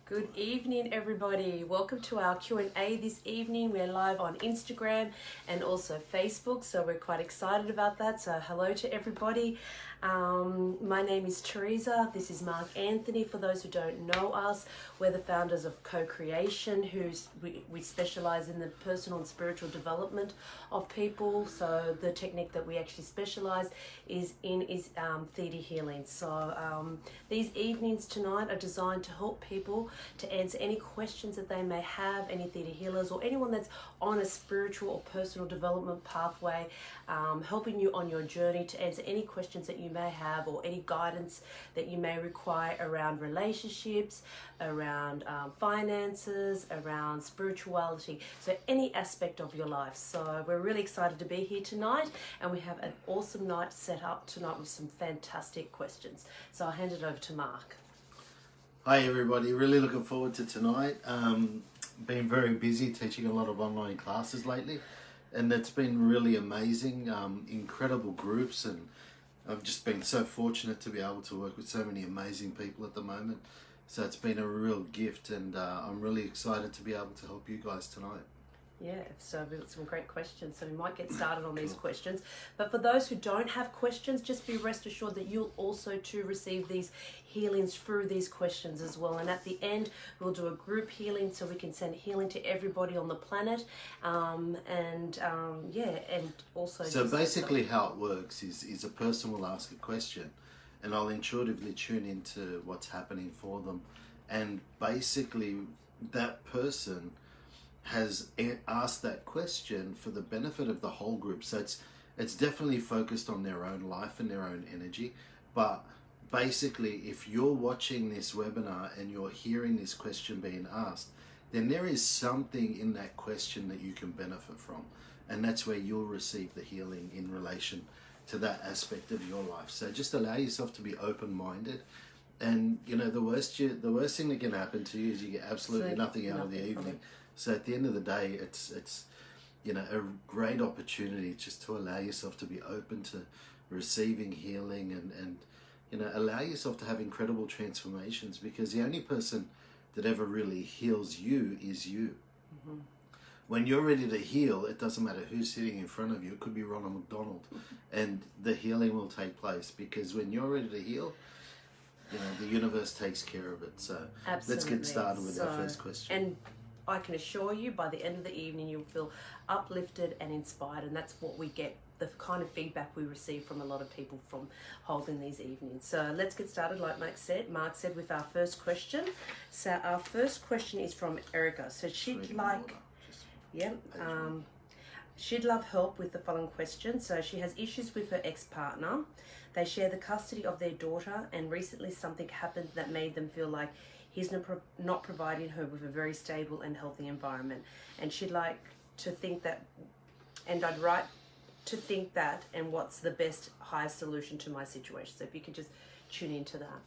Good evening, everybody. Welcome to our Q&A this evening. We're live on Instagram and also Facebook, so we're quite excited about that. So hello to everybody. My name is Teresa. This is Mark Anthony. For those who don't know us, we're the founders of CoCreation, we specialize in the personal and spiritual development of people. So the technique that we actually specialize is Theta Healing. So these evenings tonight are designed to help people to answer any questions that they may have, any Theta healers or anyone that's on a spiritual or personal development pathway, helping you on your journey to answer any questions that you may have or any guidance that you may require around relationships, around finances, around spirituality, so any aspect of your life. So we're really excited to be here tonight, and we have an awesome night set up tonight with some fantastic questions. So I'll hand it over to Mark. Hi everybody, really looking forward to tonight. Been very busy teaching a lot of online classes lately, and it's been really amazing, incredible groups, and I've just been so fortunate to be able to work with so many amazing people at the moment. So it's been a real gift, and I'm really excited to be able to help you guys tonight. Yeah, so we've got some great questions, so we might get started on these questions. But for those who don't have questions, just be rest assured that you'll also too receive these healings through these questions as well. And at the end, we'll do a group healing so we can send healing to everybody on the planet. And also... So basically how it works is a person will ask a question, and I'll intuitively tune into what's happening for them. And basically that person has asked that question for the benefit of the whole group. So it's definitely focused on their own life and their own energy. But basically, if you're watching this webinar and you're hearing this question being asked, then there is something in that question that you can benefit from. And that's where you'll receive the healing in relation to that aspect of your life. So just allow yourself to be open-minded. And you know, the worst thing that can happen to you is you get absolutely nothing out of the evening. So at the end of the day, it's you know, a great opportunity just to allow yourself to be open to receiving healing, and you know, allow yourself to have incredible transformations, because the only person that ever really heals you is you. Mm-hmm. When you're ready to heal, it doesn't matter who's sitting in front of you. It could be Ronald McDonald, and the healing will take place, because when you're ready to heal, you know, the universe takes care of it. So absolutely. Let's get started with our first question. And I can assure you, by the end of the evening, you'll feel uplifted and inspired, and that's what we get, the kind of feedback we receive from a lot of people from holding these evenings. So let's get started, like Mark said, with our first question. So our first question is from Erica. So she'd love help with the following question. So she has issues with her ex-partner. They share the custody of their daughter, and recently something happened that made them feel like he's not providing her with a very stable and healthy environment. And she'd like to think that, and I'd like to think that, and what's the best, highest solution to my situation. So if you could just tune into that.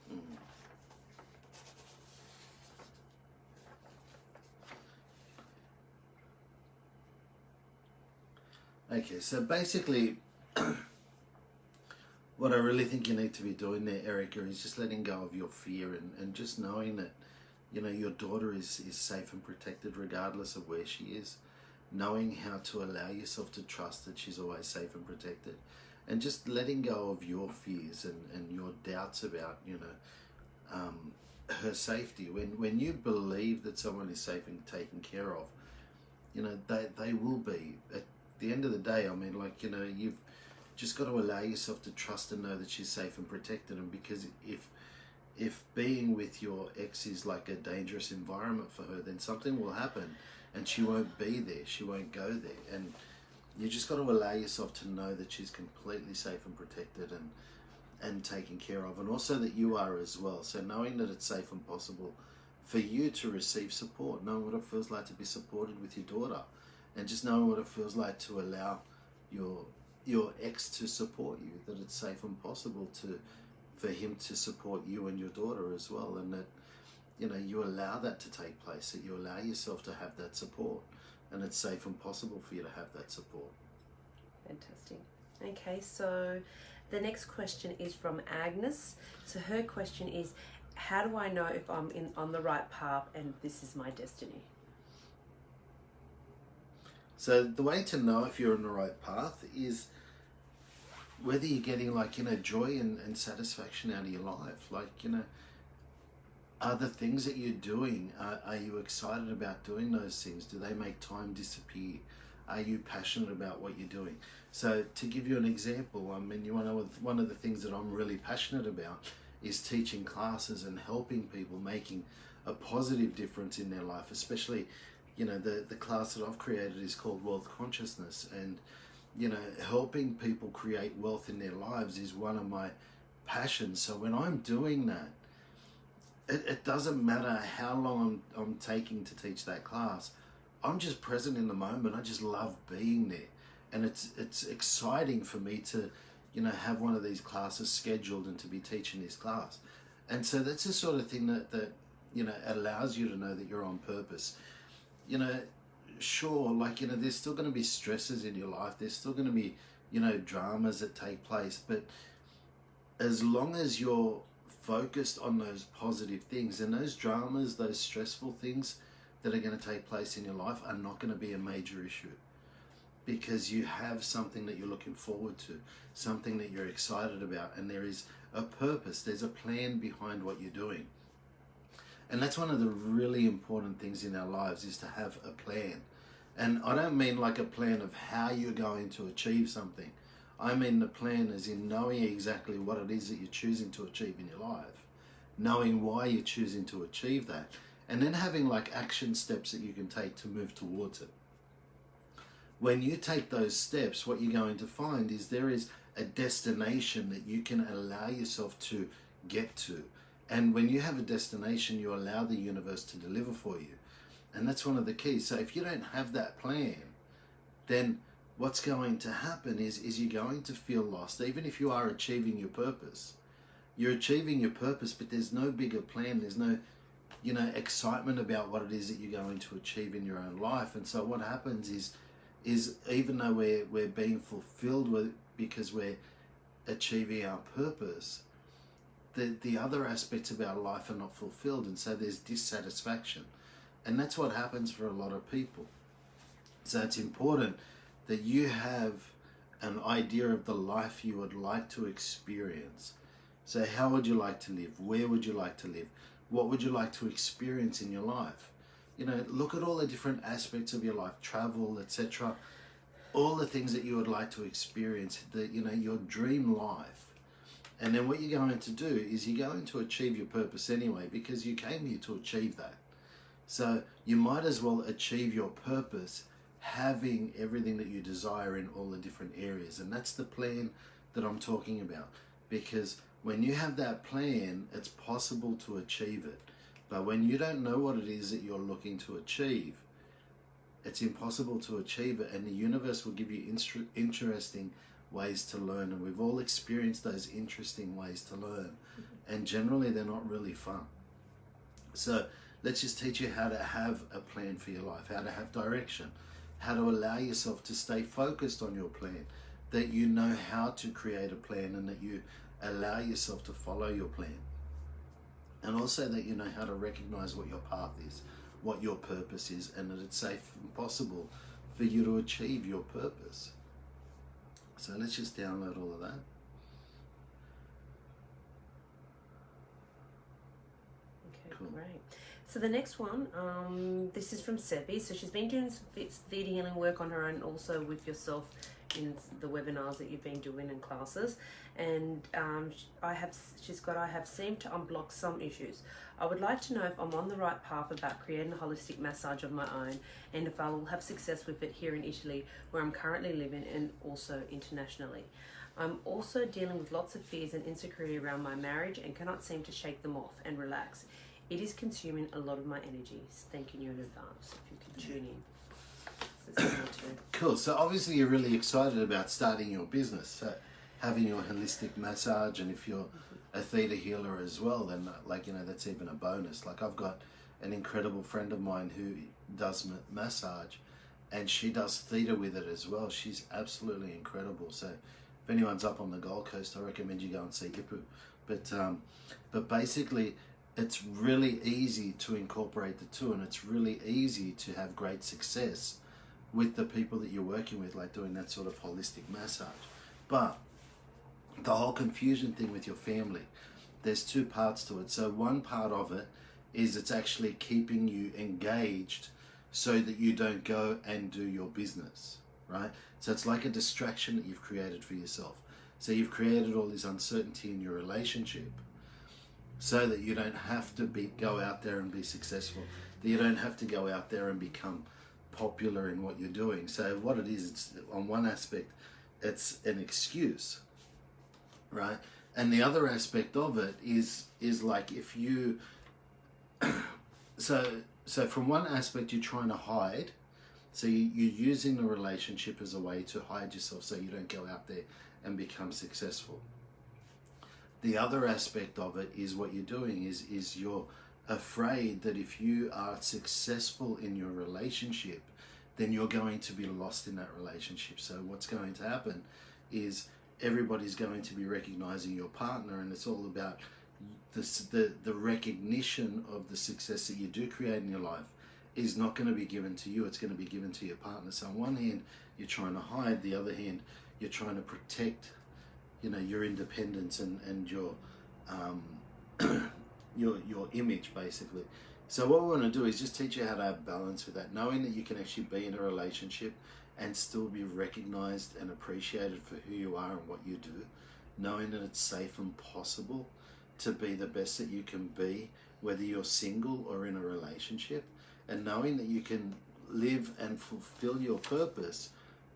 Okay, so basically, what I really think you need to be doing there, Erica, is just letting go of your fear, and just knowing that, you know, your daughter is safe and protected regardless of where she is. Knowing how to allow yourself to trust that she's always safe and protected. And just letting go of your fears and your doubts about, you know, her safety. When you believe that someone is safe and taken care of, you know, they will be. At the end of the day, I mean, like, you know, you've just got to allow yourself to trust and know that she's safe and protected. And because if being with your ex is like a dangerous environment for her, then something will happen and she won't be there, she won't go there. And you just got to allow yourself to know that she's completely safe and protected and taken care of, and also that you are as well. So knowing that it's safe and possible for you to receive support, knowing what it feels like to be supported with your daughter, and just knowing what it feels like to allow your ex to support you, that it's safe and possible for him to support you and your daughter as well, and that, you know, you allow that to take place, that you allow yourself to have that support, and it's safe and possible for you to have that support. Fantastic. Okay, so the next question is from Agnes. So her question is, how do I know if I'm on the right path and this is my destiny? So the way to know if you're on the right path is whether you're getting joy and satisfaction out of your life. Are the things that you're doing, are you excited about doing those things? Do they make time disappear? Are you passionate about what you're doing? So to give you an example, I mean, one of the things that I'm really passionate about is teaching classes and helping people, making a positive difference in their life, especially, the class that I've created is called Wealth Consciousness, and helping people create wealth in their lives is one of my passions. So when I'm doing that, it doesn't matter how long I'm taking to teach that class. I'm just present in the moment. I just love being there, and it's exciting for me to have one of these classes scheduled and to be teaching this class. And so that's the sort of thing that allows you to know that you're on purpose. Sure, there's still going to be stresses in your life. There's still going to be dramas that take place, but as long as you're focused on those positive things, and those dramas, those stressful things that are going to take place in your life are not going to be a major issue, because you have something that you're looking forward to, something that you're excited about, and there is a purpose, there's a plan behind what you're doing. And that's one of the really important things in our lives, is to have a plan. And I don't mean like a plan of how you're going to achieve something. I mean the plan as in knowing exactly what it is that you're choosing to achieve in your life, knowing why you're choosing to achieve that, and then having action steps that you can take to move towards it. When you take those steps, what you're going to find is there is a destination that you can allow yourself to get to. And when you have a destination, you allow the universe to deliver for you. And that's one of the keys. So if you don't have that plan, then what's going to happen is you're going to feel lost. Even if you are achieving your purpose, you're achieving your purpose, but there's no bigger plan. There's no, excitement about what it is that you're going to achieve in your own life. And so what happens is even though we're being fulfilled with, because we're achieving our purpose, the other aspects of our life are not fulfilled, and so there's dissatisfaction. And that's what happens for a lot of people. So it's important that you have an idea of the life you would like to experience. So how would you like to live? Where would you like to live? What would you like to experience in your life? Look at all the different aspects of your life, travel, etc. All the things that you would like to experience, your dream life. And then what you're going to do is you're going to achieve your purpose anyway, because you came here to achieve that. So you might as well achieve your purpose having everything that you desire in all the different areas. And that's the plan that I'm talking about, because when you have that plan, it's possible to achieve it. But when you don't know what it is that you're looking to achieve, it's impossible to achieve it, and the universe will give you interesting ways to learn. And we've all experienced those interesting ways to learn, and generally they're not really fun. So let's just teach you how to have a plan for your life, how to have direction, how to allow yourself to stay focused on your plan, that you know how to create a plan, and that you allow yourself to follow your plan. And also that you know how to recognize what your path is, what your purpose is, and that it's safe and possible for you to achieve your purpose. So let's just download all of that. Okay, cool. Great. So the next one, this is from Sebi. So she's been doing some Theta Healing work on her own, also with yourself in the webinars that you've been doing in classes. And I have seemed to unblock some issues. I would like to know if I'm on the right path about creating a holistic massage of my own, and if I will have success with it here in Italy, where I'm currently living, and also internationally. I'm also dealing with lots of fears and insecurity around my marriage and cannot seem to shake them off and relax. It is consuming a lot of my energies. Thanking you in advance if you can tune in. Cool. So obviously you're really excited about starting your business, so having your holistic massage, and if you're a theta healer as well, then that's even a bonus. I've got an incredible friend of mine who does massage, and she does theta with it as well. She's absolutely incredible. So if anyone's up on the Gold Coast, I recommend you go and see Ipu. But basically, it's really easy to incorporate the two, and it's really easy to have great success with the people that you're working with, like doing that sort of holistic massage. But the whole confusion thing with your family, there's two parts to it. So one part of it is it's actually keeping you engaged so that you don't go and do your business, right? So it's like a distraction that you've created for yourself. So you've created all this uncertainty in your relationship so that you don't have to go out there and be successful, that you don't have to go out there and become popular in what you're doing. So what it is, it's on one aspect, it's an excuse, right? And the other aspect of it is like if you so from one aspect you're trying to hide, so you're using the relationship as a way to hide yourself so you don't go out there and become successful. The other aspect of it is what you're doing is you're afraid that if you are successful in your relationship, then you're going to be lost in that relationship. So what's going to happen is everybody's going to be recognizing your partner, and it's all about the recognition of the success that you do create in your life is not going to be given to you, it's going to be given to your partner. So on one hand you're trying to hide, the other hand you're trying to protect, you know, your independence and your your image, basically. So what we want to do is just teach you how to have balance with that, knowing that you can actually be in a relationship and still be recognized and appreciated for who you are and what you do, knowing that it's safe and possible to be the best that you can be, whether you're single or in a relationship, and knowing that you can live and fulfill your purpose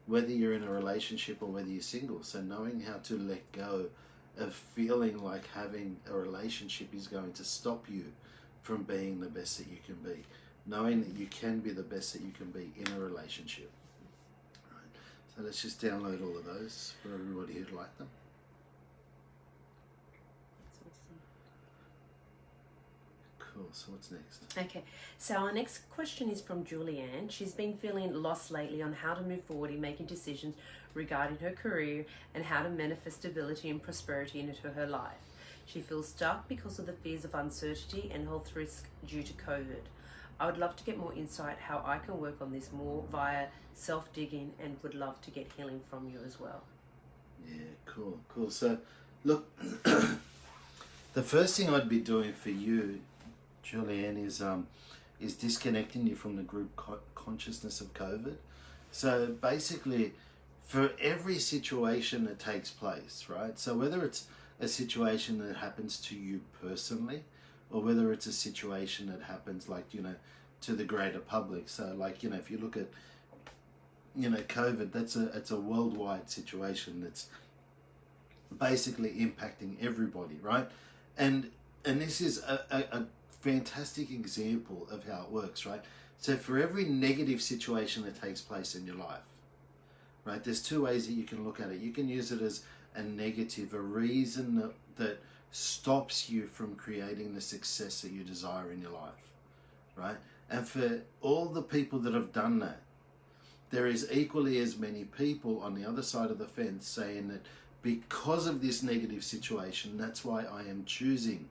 whether you're in a relationship or whether you're single. So knowing how to let go of feeling like having a relationship is going to stop you from being the best that you can be, knowing that you can be the best that you can be in a relationship. Right. So let's just download all of those for everybody who'd like them. Cool, so what's next? Okay, so our next question is from Julianne. She's been feeling lost lately on how to move forward in making decisions regarding her career and how to manifest stability and prosperity into her life. She feels stuck because of the fears of uncertainty and health risk due to COVID. I would love to get more insight how I can work on this more via self-digging, and would love to get healing from you as well. Yeah, cool. So look, the first thing I'd be doing for you, Julianne, is disconnecting you from the group consciousness of COVID. So basically, for every situation that takes place, right? So whether it's a situation that happens to you personally, or whether it's a situation that happens, like, you know, to the greater public. So like, you know, if you look at, you know, COVID, it's a worldwide situation that's basically impacting everybody, right? And this is a fantastic example of how it works, right? So for every negative situation that takes place in your life, right, there's two ways that you can look at it. You can use it as a negative, a reason that stops you from creating the success that you desire in your life, right? And for all the people that have done that, there is equally as many people on the other side of the fence saying that because of this negative situation, that's why I am choosing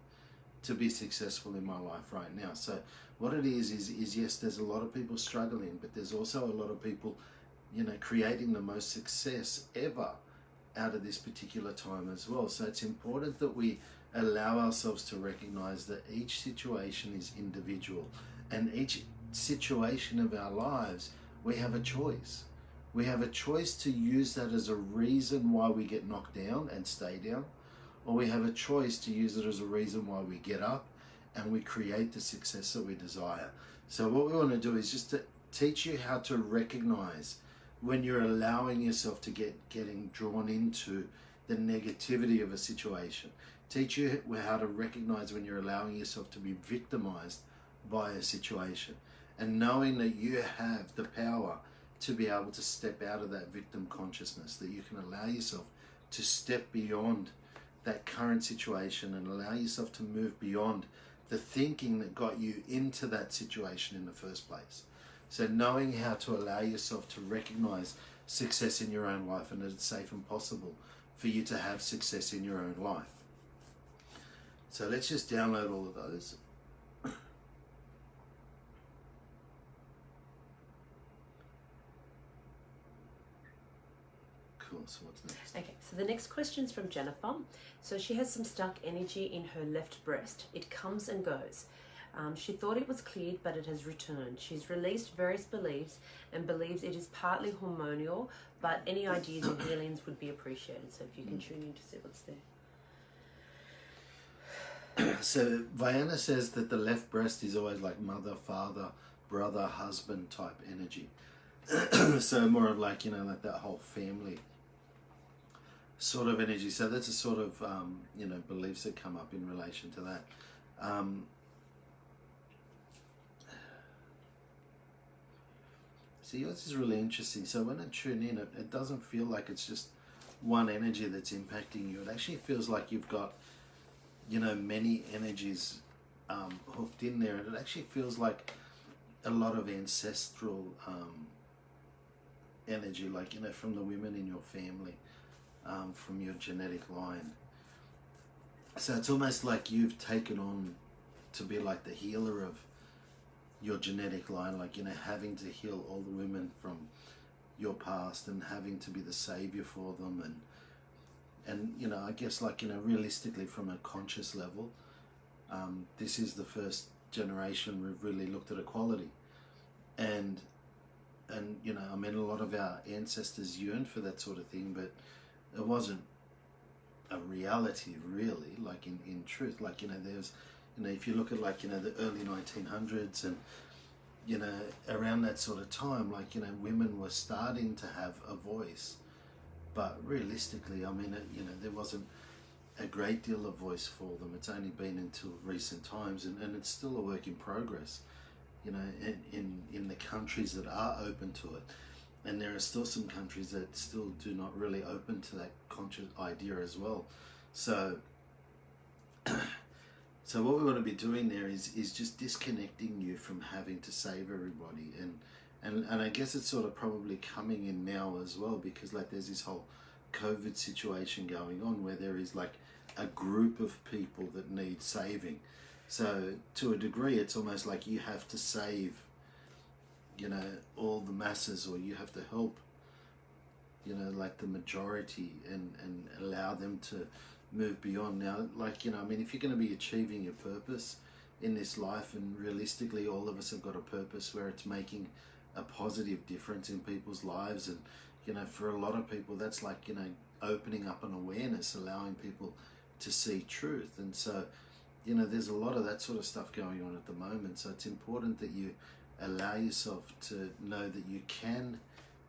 to be successful in my life right now. So what it is yes, there's a lot of people struggling, but there's also a lot of people, you know, creating the most success ever out of this particular time as well. So it's important that we allow ourselves to recognize that each situation is individual, and each situation of our lives, we have a choice. We have a choice to use that as a reason why we get knocked down and stay down, or we have a choice to use it as a reason why we get up and we create the success that we desire. So what we want to do is just to teach you how to recognize when you're allowing yourself to getting drawn into the negativity of a situation. Teach you how to recognize when you're allowing yourself to be victimized by a situation, and knowing that you have the power to be able to step out of that victim consciousness, that you can allow yourself to step beyond that current situation and allow yourself to move beyond the thinking that got you into that situation in the first place. So knowing how to allow yourself to recognize success in your own life, and that it's safe and possible for you to have success in your own life. So let's just download all of those. Cool, so what's next? Okay, so the next question is from Jennifer. So she has some stuck energy in her left breast. It comes and goes. She thought it was cleared, but it has returned. She's released various beliefs and believes it is partly hormonal, but any ideas and healings would be appreciated. So if you can tune in to see what's there. So Vianna says that the left breast is always like mother, father, brother, husband type energy. So more of like, you know, like that whole family sort of energy. So that's a sort of, you know, beliefs that come up in relation to that. See, yours is really interesting. So when I tune in, it doesn't feel like it's just one energy that's impacting you. It actually feels like you've got, you know, many energies hooked in there. And it actually feels like a lot of ancestral energy, like, you know, from the women in your family, from your genetic line. So it's almost like you've taken on to be like the healer of your genetic line, like, you know, having to heal all the women from your past and having to be the savior for them. And you know, I guess, like, you know, realistically from a conscious level, this is the first generation we've really looked at equality. And you know, I mean, a lot of our ancestors yearned for that sort of thing, but it wasn't a reality really, like in truth. Like, you know, there's, you know, if you look at, like, you know, the early 1900s and, you know, around that sort of time, like, you know, women were starting to have a voice, but realistically, I mean, you know, there wasn't a great deal of voice for them. It's only been until recent times, and it's still a work in progress, you know, in the countries that are open to it. And there are still some countries that still do not really open to that conscious idea as well. So so what we want to be doing there is just disconnecting you from having to save everybody. And I guess it's sort of probably coming in now as well, because, like, there's this whole COVID situation going on where there is like a group of people that need saving. So to a degree, it's almost like you have to save, you know, all the masses, or you have to help, you know, like the majority, and allow them to move beyond. Now, like, you know, I mean, if you're going to be achieving your purpose in this life, and realistically all of us have got a purpose where it's making a positive difference in people's lives, and, you know, for a lot of people that's like, you know, opening up an awareness, allowing people to see truth. And so, you know, there's a lot of that sort of stuff going on at the moment. So it's important that you allow yourself to know that you can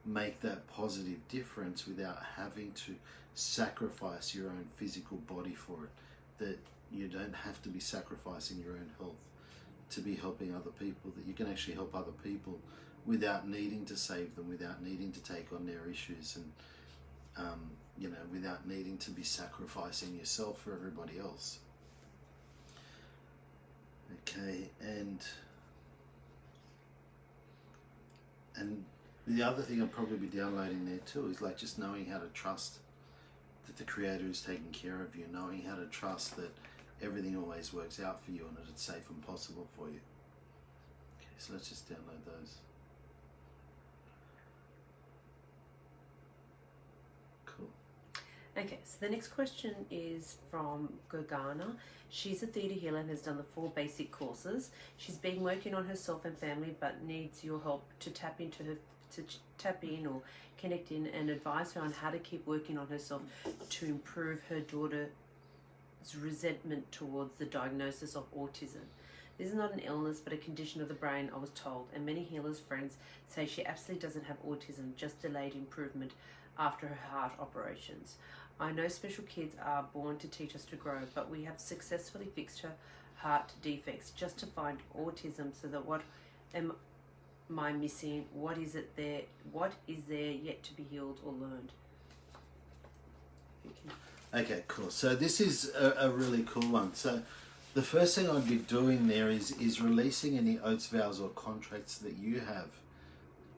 make that positive difference without having to sacrifice your own physical body for it. That you don't have to be sacrificing your own health to be helping other people, that you can actually help other people without needing to save them, without needing to take on their issues, and you know, without needing to be sacrificing yourself for everybody else. Okay, and the other thing I'll probably be downloading there too is, like, just knowing how to trust that the Creator is taking care of you, knowing how to trust that everything always works out for you and that it's safe and possible for you. Okay, so let's just download those. Cool. Okay, so the next question is from Gogana. She's a Theta Healer and has done the 4 basic courses. She's been working on herself and family, but needs your help to tap into her, to tap in or connect in, and advise her on how to keep working on herself to improve her daughter's resentment towards the diagnosis of autism. This is not an illness, but a condition of the brain, I was told, and many healers' friends say she absolutely doesn't have autism, just delayed improvement after her heart operations. I know special kids are born to teach us to grow, but we have successfully fixed her heart defects just to find autism. So that what am I missing? What is it there? What is there yet to be healed or learned? Okay, cool. So this is a really cool one. So the first thing I'd be doing there is releasing any oaths, vows, or contracts that you have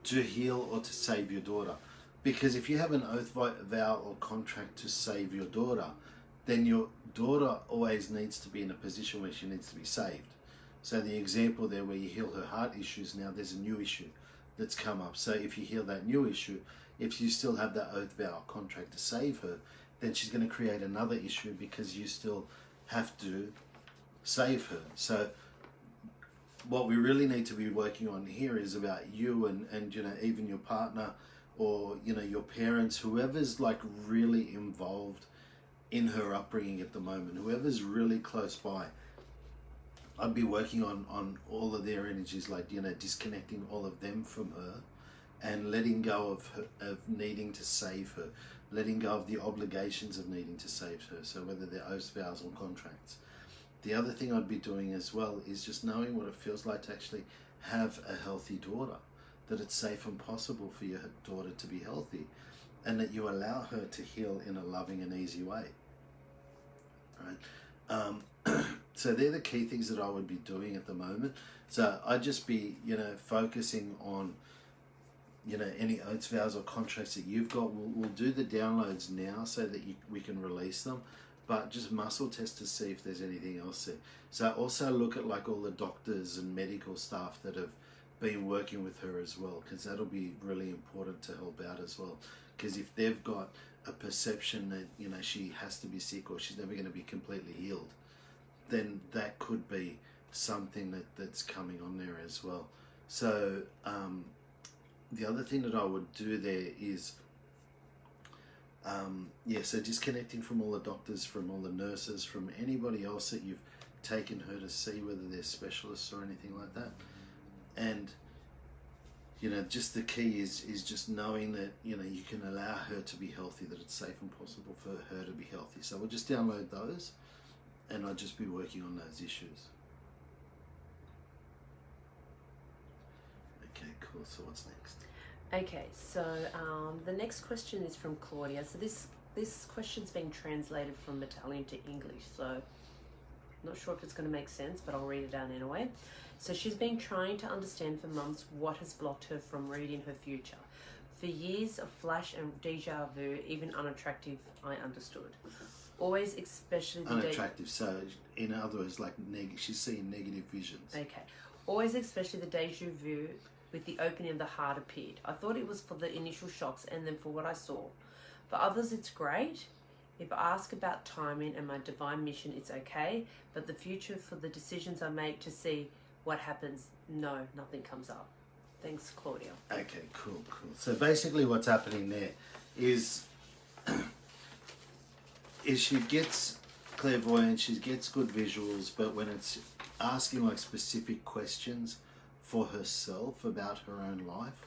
to heal or to save your daughter. Because if you have an oath, vow, or contract to save your daughter, then your daughter always needs to be in a position where she needs to be saved. So the example there where you heal her heart issues, now there's a new issue that's come up. So if you heal that new issue, if you still have that oath, vow, contract to save her, then she's going to create another issue because you still have to save her. So what we really need to be working on here is about you and you know, even your partner, or you know, your parents, whoever's like really involved in her upbringing at the moment, whoever's really close by. I'd be working on all of their energies, like, you know, disconnecting all of them from her and letting go of her, of needing to save her, letting go of the obligations of needing to save her. So whether they're oaths, vows or contracts. The other thing I'd be doing as well is just knowing what it feels like to actually have a healthy daughter, that it's safe and possible for your daughter to be healthy, and that you allow her to heal in a loving and easy way. Right? So they're the key things that I would be doing at the moment. So I'd just be, you know, focusing on, you know, any oaths, vows or contracts that you've got. We'll do the downloads now so that we can release them, but just muscle test to see if there's anything else there. So also look at like all the doctors and medical staff that have been working with her as well, because that'll be really important to help out as well. Because if they've got a perception that, you know, she has to be sick or she's never going to be completely healed, then that could be something that's coming on there as well. So the other thing that I would do there is, so disconnecting from all the doctors, from all the nurses, from anybody else that you've taken her to see, whether they're specialists or anything like that. And, you know, just the key is just knowing that, you know, you can allow her to be healthy, that it's safe and possible for her to be healthy. So we'll just download those, and I'll just be working on those issues. Okay, cool. So what's next? Okay, so the next question is from Claudia. So this question's been translated from Italian to English, so I'm not sure if it's going to make sense, but I'll read it out anyway. So she's been trying to understand for months what has blocked her from reading her future. For years of flash and deja vu, even unattractive, I understood. Always, especially the unattractive. So in other words, like she's seeing negative visions. Okay. Always, especially the deja vu with the opening of the heart appeared. I thought it was for the initial shocks and then for what I saw. For others, it's great. If I ask about timing and my divine mission, it's okay. But the future, for the decisions I make to see what happens, no, nothing comes up. Thanks, Claudia. Okay, cool. So basically what's happening there is she gets clairvoyant, she gets good visuals, but when it's asking like specific questions for herself about her own life,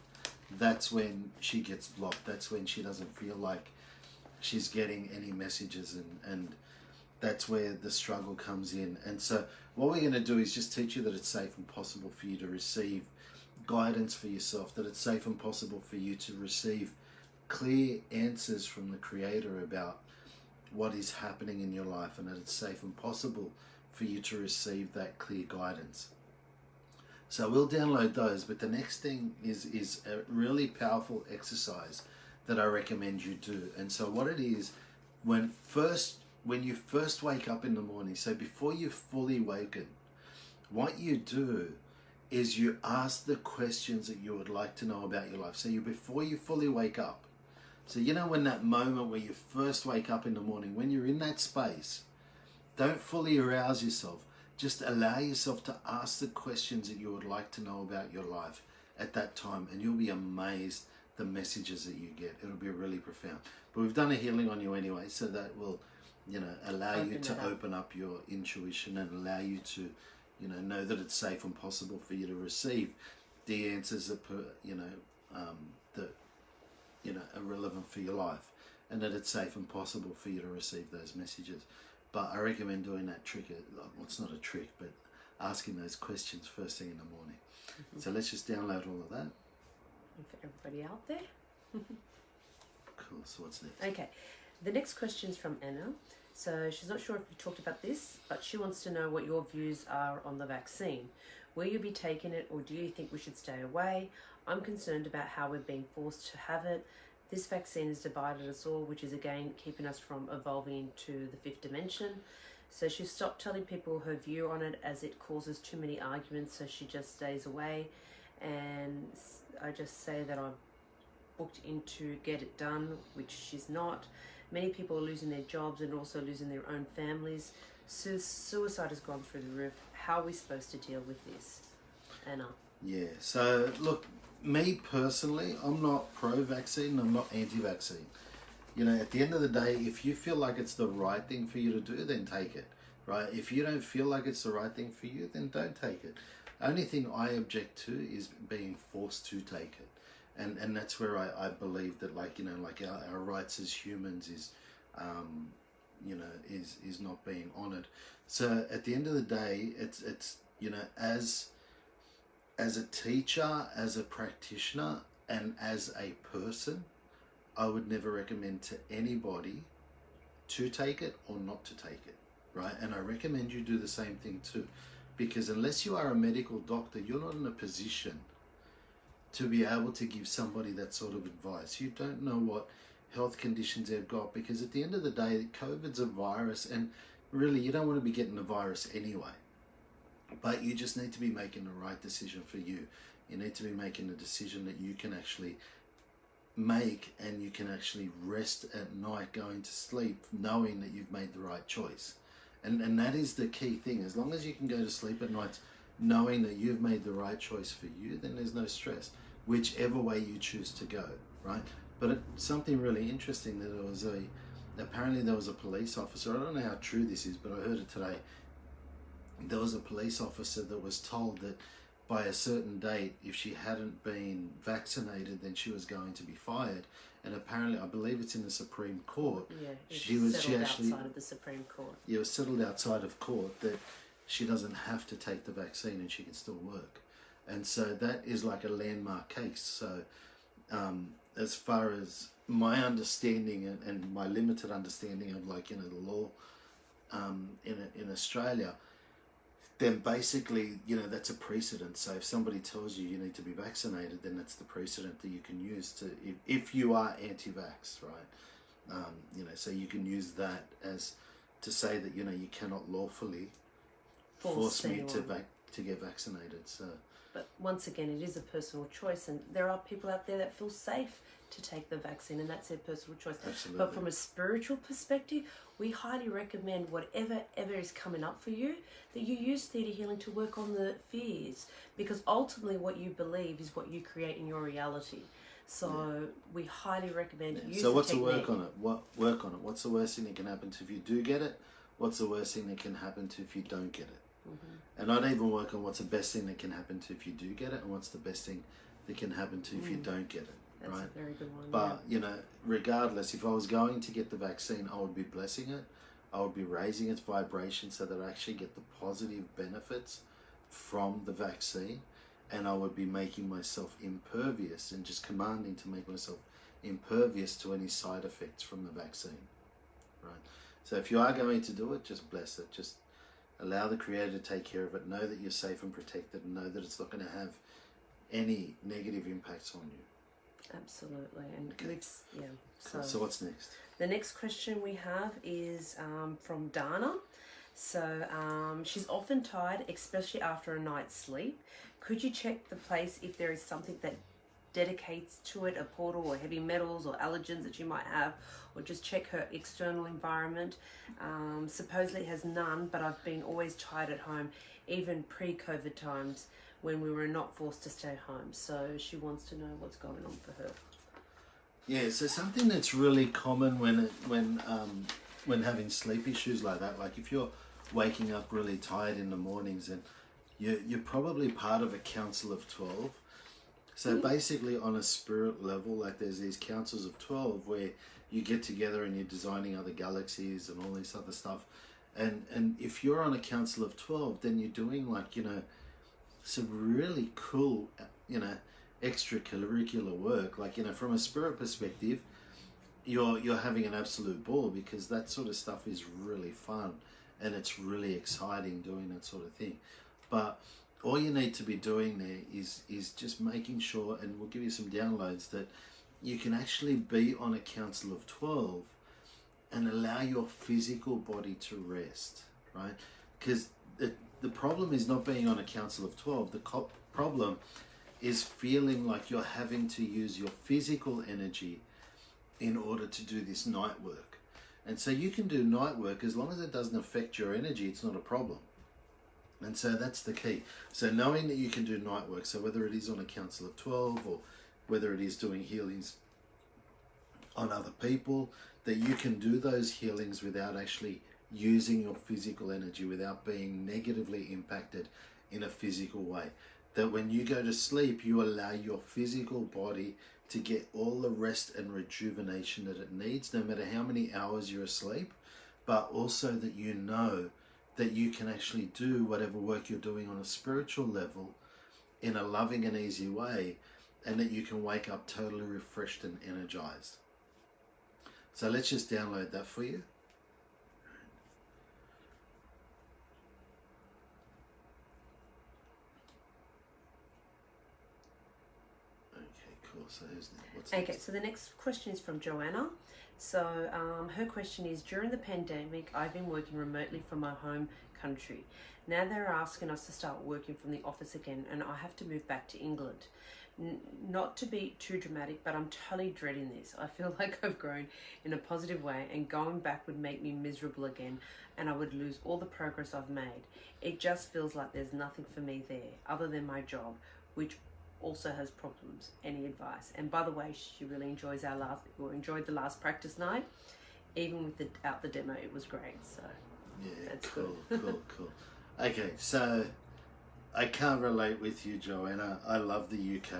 that's when she gets blocked. That's when she doesn't feel like she's getting any messages, and that's where the struggle comes in. And so what we're going to do is just teach you that it's safe and possible for you to receive guidance for yourself, that it's safe and possible for you to receive clear answers from the Creator about what is happening in your life, and that it's safe and possible for you to receive that clear guidance. So we'll download those, but the next thing is a really powerful exercise that I recommend you do. And so what it is, when you first wake up in the morning, so before you fully waken, what you do is you ask the questions that you would like to know about your life. So before you fully wake up, so you know, when that moment where you first wake up in the morning, when you're in that space, don't fully arouse yourself. Just allow yourself to ask the questions that you would like to know about your life at that time, and you'll be amazed the messages that you get. It'll be really profound. But we've done a healing on you anyway, so that will, you know, allow you to open up your intuition and allow you to, you know that it's safe and possible for you to receive the answers that are relevant for your life, and that it's safe and possible for you to receive those messages. But I recommend doing that trick. Well, it's not a trick, but asking those questions first thing in the morning. Mm-hmm. So let's just download all of that. And for everybody out there. Cool. So what's next? Okay. The next question is from Anna. So she's not sure if we talked about this, but she wants to know what your views are on the vaccine. Will you be taking it, or do you think we should stay away? I'm concerned about how we're being forced to have it, This vaccine has divided us all, which is again keeping us from evolving into the fifth dimension. So she stopped telling people her view on it as it causes too many arguments, so she just stays away. And I just say that I'm booked in to get it done, which she's not. Many people are losing their jobs and also losing their own families. Suicide has gone through the roof. How are we supposed to deal with this, Anna? Yeah, so look, me personally, I'm not pro-vaccine, I'm not anti-vaccine. You know, at the end of the day, if you feel like it's the right thing for you to do, then take it, right? If you don't feel like it's the right thing for you, then don't take it. Only thing I object to is being forced to take it. And that's where I believe that, like, you know, like our rights as humans is, you know, is not being honoured. So at the end of the day, it's you know, as a teacher, as a practitioner, and as a person, I would never recommend to anybody to take it or not to take it, right? And I recommend you do the same thing too, because unless you are a medical doctor, you're not in a position to be able to give somebody that sort of advice. You don't know what health conditions they've got, because at the end of the day, COVID's a virus, and really you don't want to be getting the virus anyway. But you just need to be making the right decision for you. You need to be making a decision that you can actually make, and you can actually rest at night going to sleep knowing that you've made the right choice. And that is the key thing. As long as you can go to sleep at night knowing that you've made the right choice for you, then there's no stress, whichever way you choose to go, right? But something really interesting, that apparently there was a police officer, I don't know how true this is, but I heard it today. There was a police officer that was told that by a certain date, if she hadn't been vaccinated, then she was going to be fired. And apparently, I believe it's in the Supreme Court. Yeah, she actually outside of the Supreme Court. Yeah, it was settled outside of court that she doesn't have to take the vaccine and she can still work. And so that is like a landmark case. So as far as my understanding and my limited understanding of, like, you know, the law in Australia, then basically, you know, that's a precedent. So if somebody tells you you need to be vaccinated, then that's the precedent that you can use to, if you are anti-vax, right? You know, so you can use that as to say that, you know, you cannot lawfully force me to get vaccinated. So, but once again, it is a personal choice, and there are people out there that feel safe to take the vaccine, and that's their personal choice. Absolutely. But from a spiritual perspective, we highly recommend whatever is coming up for you, that you use Theta Healing to work on the fears, because ultimately what you believe is what you create in your reality. So we highly recommend use So what's the the work on it? Work on it? What's the worst thing that can happen to if you do get it? What's the worst thing that can happen to if you don't get it? Mm-hmm. And I'd even work on what's the best thing that can happen to if you do get it, and what's the best thing that can happen to if you don't get it. That's right? a very good one. But, you know, regardless, if I was going to get the vaccine, I would be blessing it. I would be raising its vibration so that I actually get the positive benefits from the vaccine. And I would be making myself impervious and just commanding to make myself impervious to any side effects from the vaccine, right? So if you are going to do it, just bless it. Just allow the Creator to take care of it. Know that you're safe and protected, and know that it's not going to have any negative impacts on you. Absolutely. And Okay. So what's next? The next question we have is from Dana. So she's often tired, especially after a night's sleep. Could you check the place if there is something that dedicates to it, a portal or heavy metals or allergens that you might have, or just check her external environment? Supposedly it has none, but I've been always tired at home, even pre-COVID times when we were not forced to stay home. So she wants to know what's going on for her. Yeah, so something that's really common when having sleep issues like that, like if you're waking up really tired in the mornings, and you're probably part of a council of 12. So basically on a spirit level, like there's these councils of 12 where you get together and you're designing other galaxies and all this other stuff. And if you're on a council of 12, then you're doing, like, you know, some really cool, you know, extracurricular work. Like, you know, from a spirit perspective, you're having an absolute ball, because that sort of stuff is really fun and it's really exciting doing that sort of thing. But all you need to be doing there is just making sure, and we'll give you some downloads, that you can actually be on a council of 12 and allow your physical body to rest, right? Because the problem is not being on a council of 12. The problem is feeling like you're having to use your physical energy in order to do this night work. And so you can do night work as long as it doesn't affect your energy, it's not a problem. And so that's the key. So knowing that you can do night work, so whether it is on a council of 12 or whether it is doing healings on other people, that you can do those healings without actually using your physical energy, without being negatively impacted in a physical way. That when you go to sleep, you allow your physical body to get all the rest and rejuvenation that it needs, no matter how many hours you're asleep, but also that you know that you can actually do whatever work you're doing on a spiritual level in a loving and easy way, and that you can wake up totally refreshed and energized. So let's just download that for you. So what's okay, next? so the next question is from Joanna. So her question is, during the pandemic, I've been working remotely from my home country. Now they're asking us to start working from the office again, and I have to move back to England. Not to be too dramatic, but I'm totally dreading this. I feel like I've grown in a positive way, and going back would make me miserable again, and I would lose all the progress I've made. It just feels like there's nothing for me there other than my job, which also has problems. Any advice? And by the way, she really enjoyed the last practice night. Even without the demo, it was great. So yeah, that's cool, good. cool. Okay, so I can't relate with you, Joanna. I love the UK.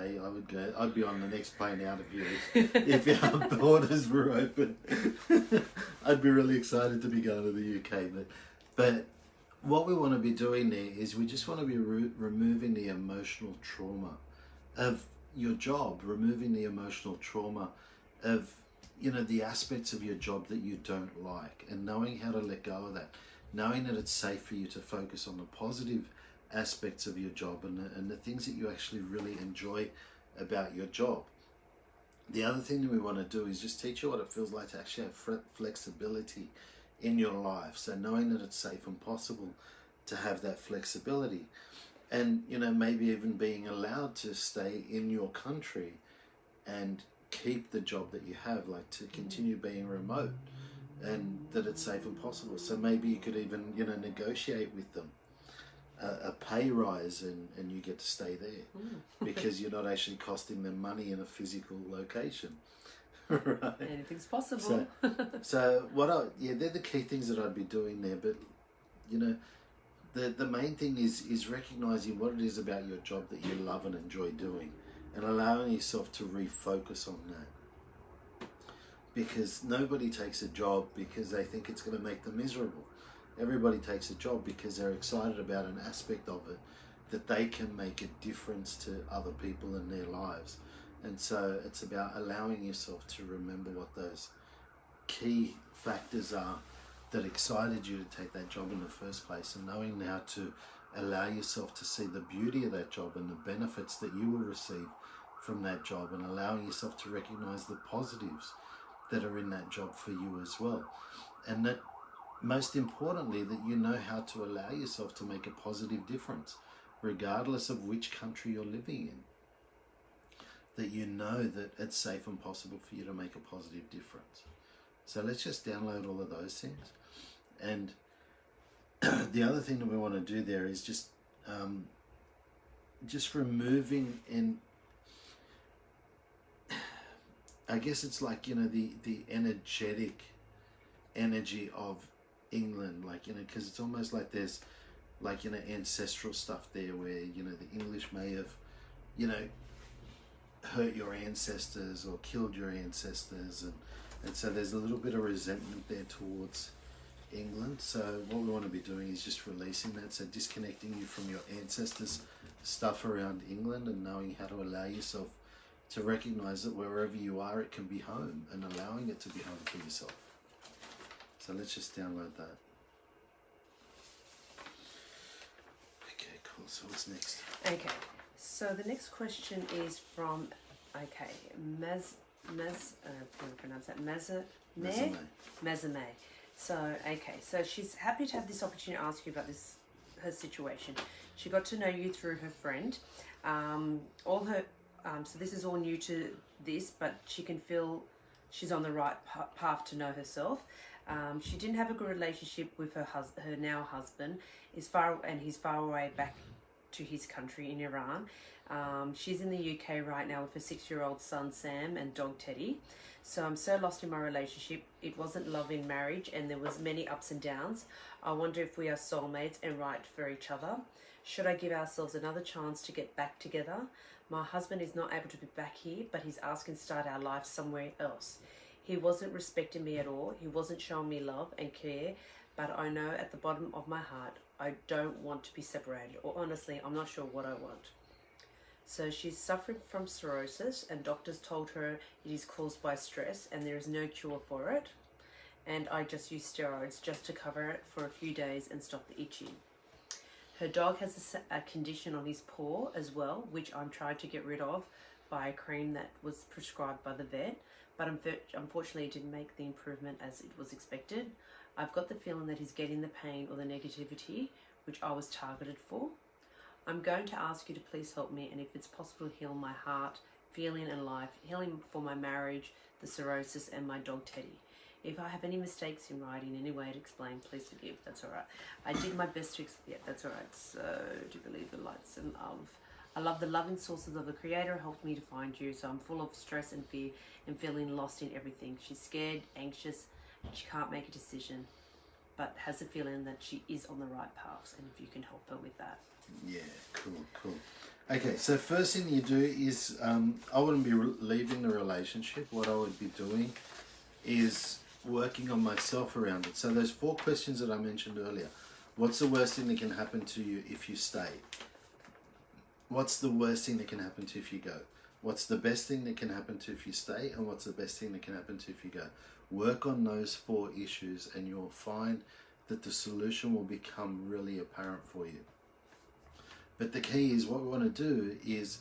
I'd be on the next plane out of here if our borders were open. I'd be really excited to be going to the UK. But what we want to be doing there is we just want to be removing the emotional trauma of your job, removing the emotional trauma of, the aspects of your job that you don't like, and knowing how to let go of that, knowing that it's safe for you to focus on the positive aspects of your job and the things that you actually really enjoy about your job. The other thing that we want to do is just teach you what it feels like to actually have flexibility in your life. So knowing that it's safe and possible to have that flexibility. And, maybe even being allowed to stay in your country and keep the job that you have, like to continue being remote, and that it's safe and possible. So maybe you could even, negotiate with them a pay rise, and you get to stay there because you're not actually costing them money in a physical location. Right? Anything's possible. So they're the key things that I'd be doing there. But, the main thing is recognizing what it is about your job that you love and enjoy doing, and allowing yourself to refocus on that. Because nobody takes a job because they think it's going to make them miserable. Everybody takes a job because they're excited about an aspect of it that they can make a difference to other people in their lives. And so it's about allowing yourself to remember what those key factors are that excited you to take that job in the first place, and knowing how to allow yourself to see the beauty of that job and the benefits that you will receive from that job, and allowing yourself to recognize the positives that are in that job for you as well. And that, most importantly, that you know how to allow yourself to make a positive difference, regardless of which country you're living in. That you know that it's safe and possible for you to make a positive difference. So let's just download all of those things. And the other thing that we want to do there is just removing, and I guess it's like, the energetic energy of England, like, because it's almost like there's like, ancestral stuff there where, the English may have, hurt your ancestors or killed your ancestors, and so there's a little bit of resentment there towards England. So what we want to be doing is just releasing that, so disconnecting you from your ancestors' stuff around England, and knowing how to allow yourself to recognize that wherever you are, it can be home, and allowing it to be home for yourself. So let's just download that. Okay, cool. So what's next? Okay, so the next question is from Mesame. So, okay, so she's happy to have this opportunity to ask you about her situation. She got to know you through her friend. So this is all new to this, but she can feel she's on the right path to know herself. She didn't have a good relationship with her now husband. He's far away back to his country in Iran. She's in the UK right now with her 6-year-old son Sam and dog Teddy. So I'm so lost in my relationship. It wasn't love in marriage, and there was many ups and downs. I wonder if we are soulmates and right for each other. Should I give ourselves another chance to get back together? My husband is not able to be back here, but he's asking to start our life somewhere else. He wasn't respecting me at all. He wasn't showing me love and care, but I know at the bottom of my heart, I don't want to be separated, or honestly, I'm not sure what I want. So she's suffering from cirrhosis, and doctors told her it is caused by stress and there is no cure for it. And I just use steroids just to cover it for a few days and stop the itching. Her dog has a condition on his paw as well, which I'm trying to get rid of by a cream that was prescribed by the vet, but unfortunately it didn't make the improvement as it was expected. I've got the feeling that he's getting the pain or the negativity, which I was targeted for. I'm going to ask you to please help me, and if it's possible, heal my heart, feeling and life, healing for my marriage, the cirrhosis, and my dog Teddy. If I have any mistakes in writing, any way to explain, please forgive. That's all right. I did my best to explain. Yeah, that's all right. So, do you believe the lights and love? I love the loving sources of the Creator helped me to find you. So I'm full of stress and fear and feeling lost in everything. She's scared, anxious, and she can't make a decision, but has a feeling that she is on the right path, and if you can help her with that. Yeah, cool. Okay, so first thing you do is, I wouldn't be leaving the relationship. What I would be doing is working on myself around it. So those 4 questions that I mentioned earlier. What's the worst thing that can happen to you if you stay? What's the worst thing that can happen to you if you go? What's the best thing that can happen to you if you stay? And what's the best thing that can happen to you if you go? Work on those 4 issues and you'll find that the solution will become really apparent for you. But the key is, what we want to do is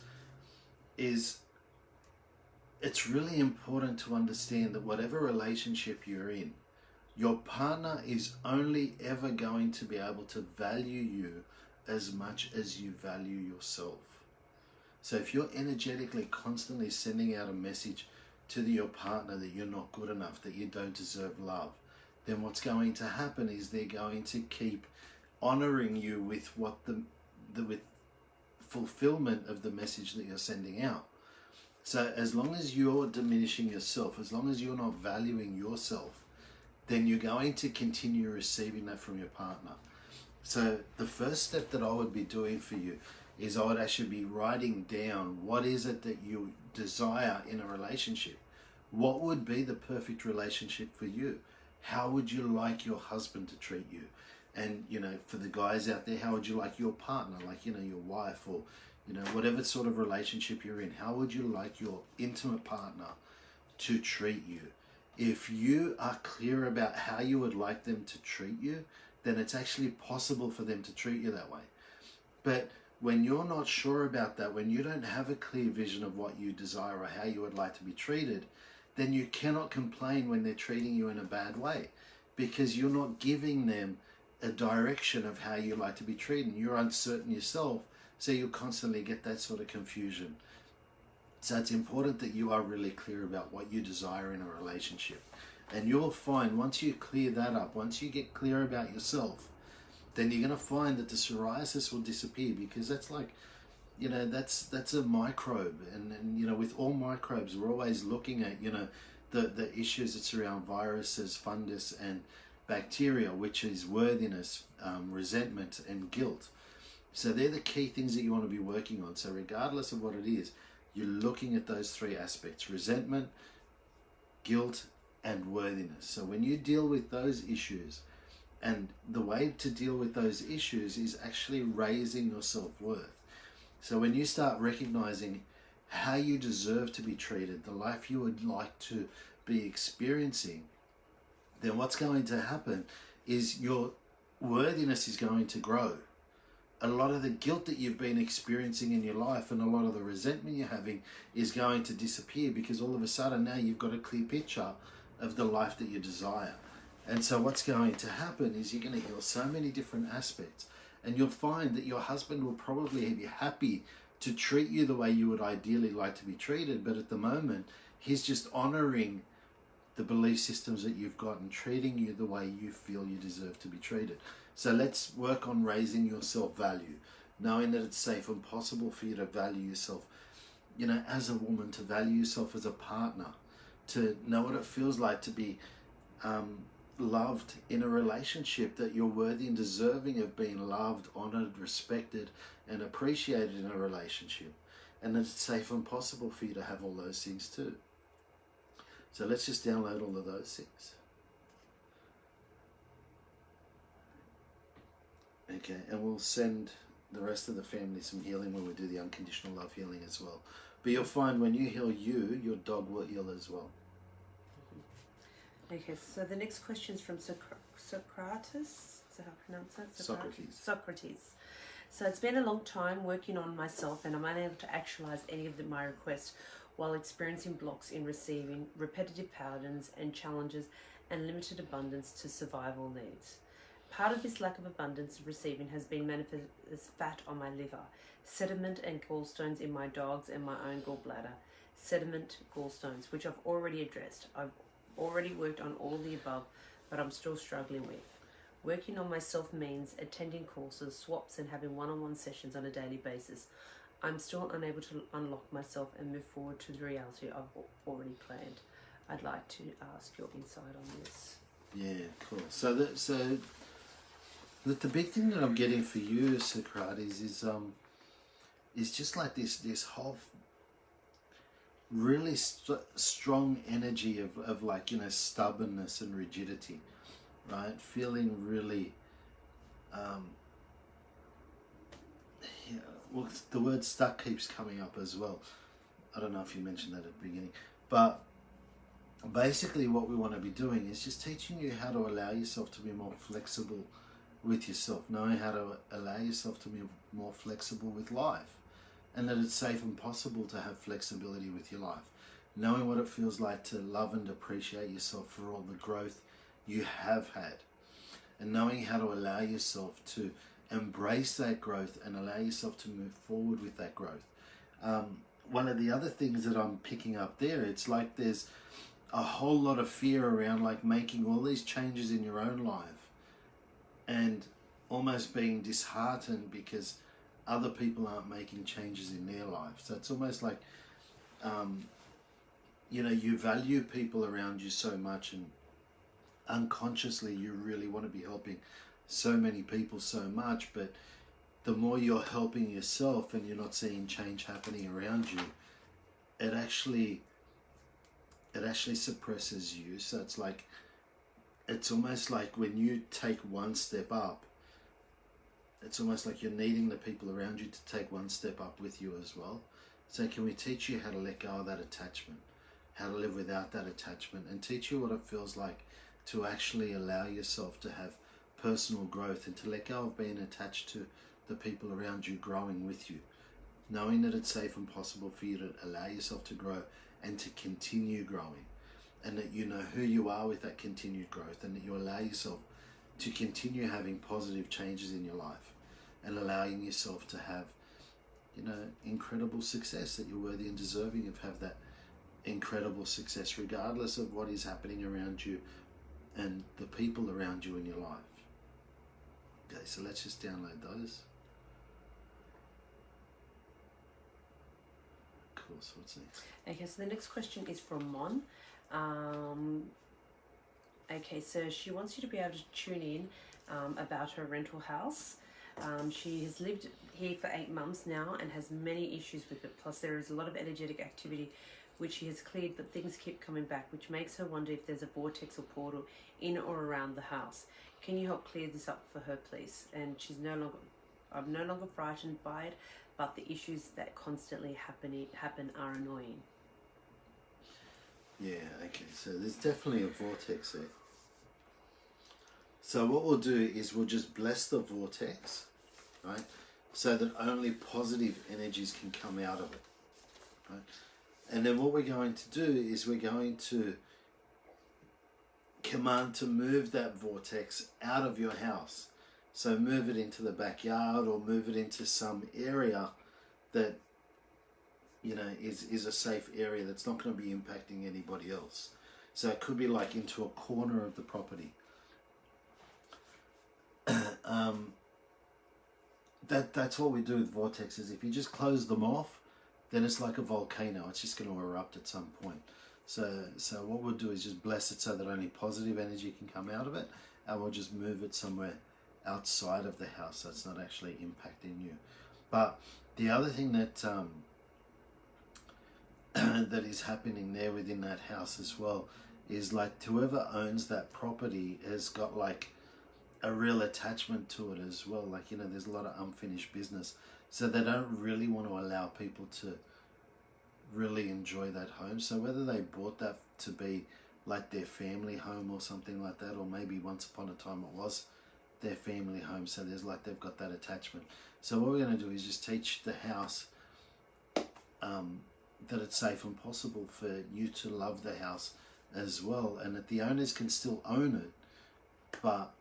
it's really important to understand that whatever relationship you're in, your partner is only ever going to be able to value you as much as you value yourself. So if you're energetically constantly sending out a message to your partner that you're not good enough, that you don't deserve love, then what's going to happen is they're going to keep honoring you with what with fulfillment of the message that you're sending out. So as long as you're diminishing yourself, as long as you're not valuing yourself, then you're going to continue receiving that from your partner. So the first step that I would be doing for you is I would actually be writing down what is it that you desire in a relationship. What would be the perfect relationship for you? How would you like your husband to treat you? And, for the guys out there, how would you like your partner, like, your wife or, whatever sort of relationship you're in, how would you like your intimate partner to treat you? If you are clear about how you would like them to treat you, then it's actually possible for them to treat you that way. But when you're not sure about that, when you don't have a clear vision of what you desire or how you would like to be treated, then you cannot complain when they're treating you in a bad way, because you're not giving them a direction of how you like to be treated. You're uncertain yourself, so you'll constantly get that sort of confusion. So it's important that you are really clear about what you desire in a relationship. And you'll find once you clear that up, once you get clear about yourself, then you're going to find that the psoriasis will disappear, because that's like, that's a microbe. And with all microbes, we're always looking at, the issues that surround viruses, fungus, and bacteria, which is worthiness, resentment, and guilt. So they're the key things that you want to be working on. So regardless of what it is, you're looking at those 3 aspects: resentment, guilt, and worthiness. So when you deal with those issues, and the way to deal with those issues is actually raising your self-worth. So when you start recognizing how you deserve to be treated, the life you would like to be experiencing, then what's going to happen is your worthiness is going to grow. a lot of the guilt that you've been experiencing in your life and a lot of the resentment you're having is going to disappear, because all of a sudden now you've got a clear picture of the life that you desire. And so what's going to happen is you're going to heal so many different aspects, and you'll find that your husband will probably be happy to treat you the way you would ideally like to be treated, but at the moment he's just honoring the belief systems that you've got and treating you the way you feel you deserve to be treated. So let's work on raising your self-value, knowing that it's safe and possible for you to value yourself, you know, as a woman, to value yourself as a partner, to know what it feels like to be loved in a relationship, that you're worthy and deserving of being loved, honored, respected, and appreciated in a relationship, and that it's safe and possible for you to have all those things too. So let's just download all of those things. Okay, and we'll send the rest of the family some healing when we do the unconditional love healing as well. But you'll find when you heal you, your dog will heal as well. Okay, so the next question is from Socrates. Is that how I pronounce that? Socrates. So it's been a long time working on myself, and I'm unable to actualize any of my requests while experiencing blocks in receiving, repetitive patterns and challenges, and limited abundance to survival needs. Part of this lack of abundance of receiving has been manifested as fat on my liver, sediment and gallstones in my dogs and my own gallbladder. Sediment, gallstones, which I've already addressed. I've already worked on all the above, but I'm still struggling with. Working on myself means attending courses, swaps, and having one-on-one sessions on a daily basis. I'm still unable to unlock myself and move forward to the reality I've already planned. I'd like to ask your insight on this. Yeah, cool. So the big thing that I'm getting for you, Socrates, is just like this whole really strong energy of like, you know, stubbornness and rigidity, right? Feeling really, yeah, well, the word stuck keeps coming up as well. I don't know if you mentioned that at the beginning, but basically what we want to be doing is just teaching you how to allow yourself to be more flexible with yourself, knowing how to allow yourself to be more flexible with life, and that it's safe and possible to have flexibility with your life, knowing what it feels like to love and appreciate yourself for all the growth you have had, and knowing how to allow yourself to embrace that growth and allow yourself to move forward with that growth. One of the other things that I'm picking up there, it's like there's a whole lot of fear around like making all these changes in your own life and almost being disheartened because other people aren't making changes in their life. So it's almost like, you know, you value people around you so much, and unconsciously you really want to be helping so many people so much, but the more you're helping yourself and you're not seeing change happening around you, it actually suppresses you. So it's like, it's almost like when you take one step up, it's almost like you're needing the people around you to take one step up with you as well. So can we teach you how to let go of that attachment, how to live without that attachment, and teach you what it feels like to actually allow yourself to have personal growth and to let go of being attached to the people around you growing with you, knowing that it's safe and possible for you to allow yourself to grow and to continue growing, and that you know who you are with that continued growth, and that you allow yourself to continue having positive changes in your life and allowing yourself to have, you know, incredible success, that you're worthy and deserving of have that incredible success regardless of what is happening around you and the people around you in your life. Okay, so let's just download those. Cool, so what's next? Okay, so the next question is from Mon. Okay, so she wants you to be able to tune in about her rental house. She has lived here for 8 months now and has many issues with it. Plus there is a lot of energetic activity which she has cleared, but things keep coming back, which makes her wonder if there's a vortex or portal in or around the house. Can you help clear this up for her, please? And I'm no longer frightened by it, but the issues that constantly happen are annoying. Yeah, okay, so there's definitely a vortex there. So what we'll do is we'll just bless the vortex, right? so that only positive energies can come out of it. Right? And then what we're going to do is we're going to command to move that vortex out of your house. So move it into the backyard or move it into some area that, you know, is a safe area that's not going to be impacting anybody else. So it could be like into a corner of the property. That's what we do with vortexes. If you just close them off, then it's like a volcano. It's just going to erupt at some point. So what we'll do is just bless it so that only positive energy can come out of it, and we'll just move it somewhere outside of the house so it's not actually impacting you. But the other thing that that is happening there within that house as well is like whoever owns that property has got like a real attachment to it as well. Like, you know, there's a lot of unfinished business, so they don't really want to allow people to really enjoy that home. So whether they bought that to be like their family home or something like that, or maybe once upon a time it was their family home, so there's like they've got that attachment. So what we're going to do is just teach the house that it's safe and possible for you to love the house as well, and that the owners can still own it, but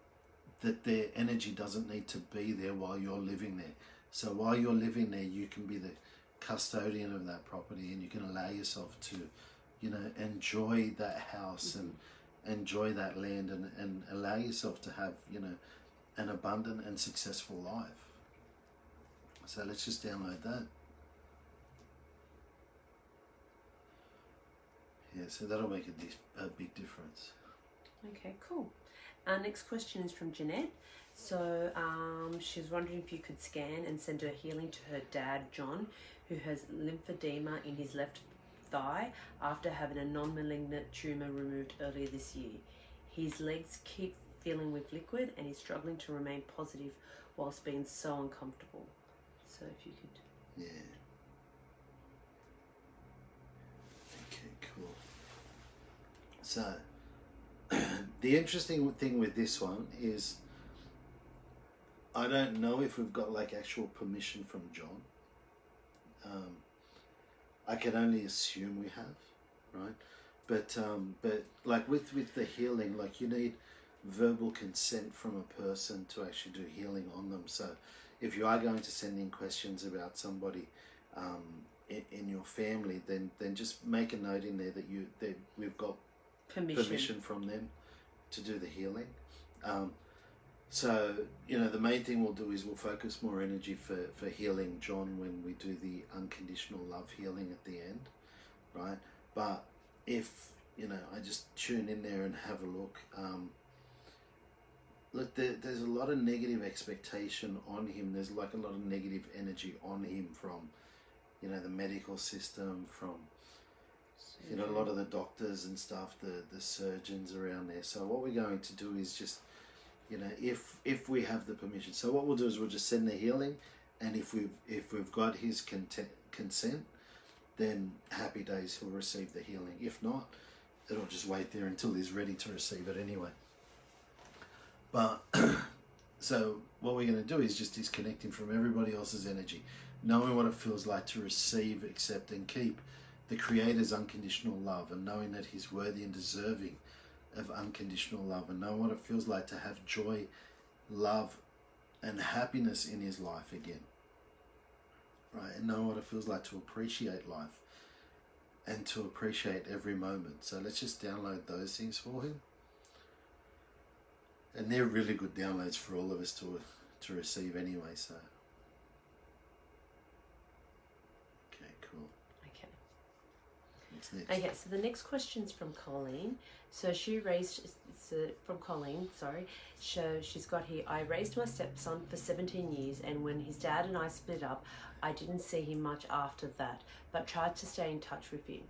that their energy doesn't need to be there while you're living there. So while you're living there, you can be the custodian of that property, and you can allow yourself to, you know, enjoy that house and enjoy that land, and allow yourself to have, you know, an abundant and successful life. So let's just download that. Yeah, so that'll make a big difference. Okay, cool. Our next question is from Jeanette. So she's wondering if you could scan and send her healing to her dad, John, who has lymphedema in his left thigh after having a non-malignant tumour removed earlier this year. His legs keep filling with liquid and he's struggling to remain positive whilst being so uncomfortable. So if you could... Yeah. Okay, cool. So, the interesting thing with this one is I don't know if we've got like actual permission from John. I can only assume we have, right? But like with the healing, like you need verbal consent from a person to actually do healing on them. So if you are going to send in questions about somebody in your family, then just make a note in there that we've got permission from them to do the healing. So, you know, the main thing we'll do is we'll focus more energy for healing John when we do the unconditional love healing at the end, right? But if, you know, I just tune in there and have a look, look, there's a lot of negative expectation on him. There's like a lot of negative energy on him from, you know, the medical system, from, you know, a lot of the doctors and stuff, the surgeons around there. So what we're going to do is just, you know, if we have the permission. So what we'll do is we'll just send the healing, and if we've got his consent, then happy days, he'll receive the healing. If not, it'll just wait there until he's ready to receive it anyway. But so what we're going to do is just disconnect him from everybody else's energy, knowing what it feels like to receive, accept, and keep the Creator's unconditional love, and knowing that he's worthy and deserving of unconditional love, and knowing what it feels like to have joy, love, and happiness in his life again, right? And knowing what it feels like to appreciate life and to appreciate every moment. So let's just download those things for him. And they're really good downloads for all of us to receive anyway, so. Okay, cool. Okay. What's next? Okay, so the next question's from Colleen. So she raised, from Colleen, sorry. So she's got here, I raised my stepson for 17 years, and when his dad and I split up, I didn't see him much after that, but tried to stay in touch with him.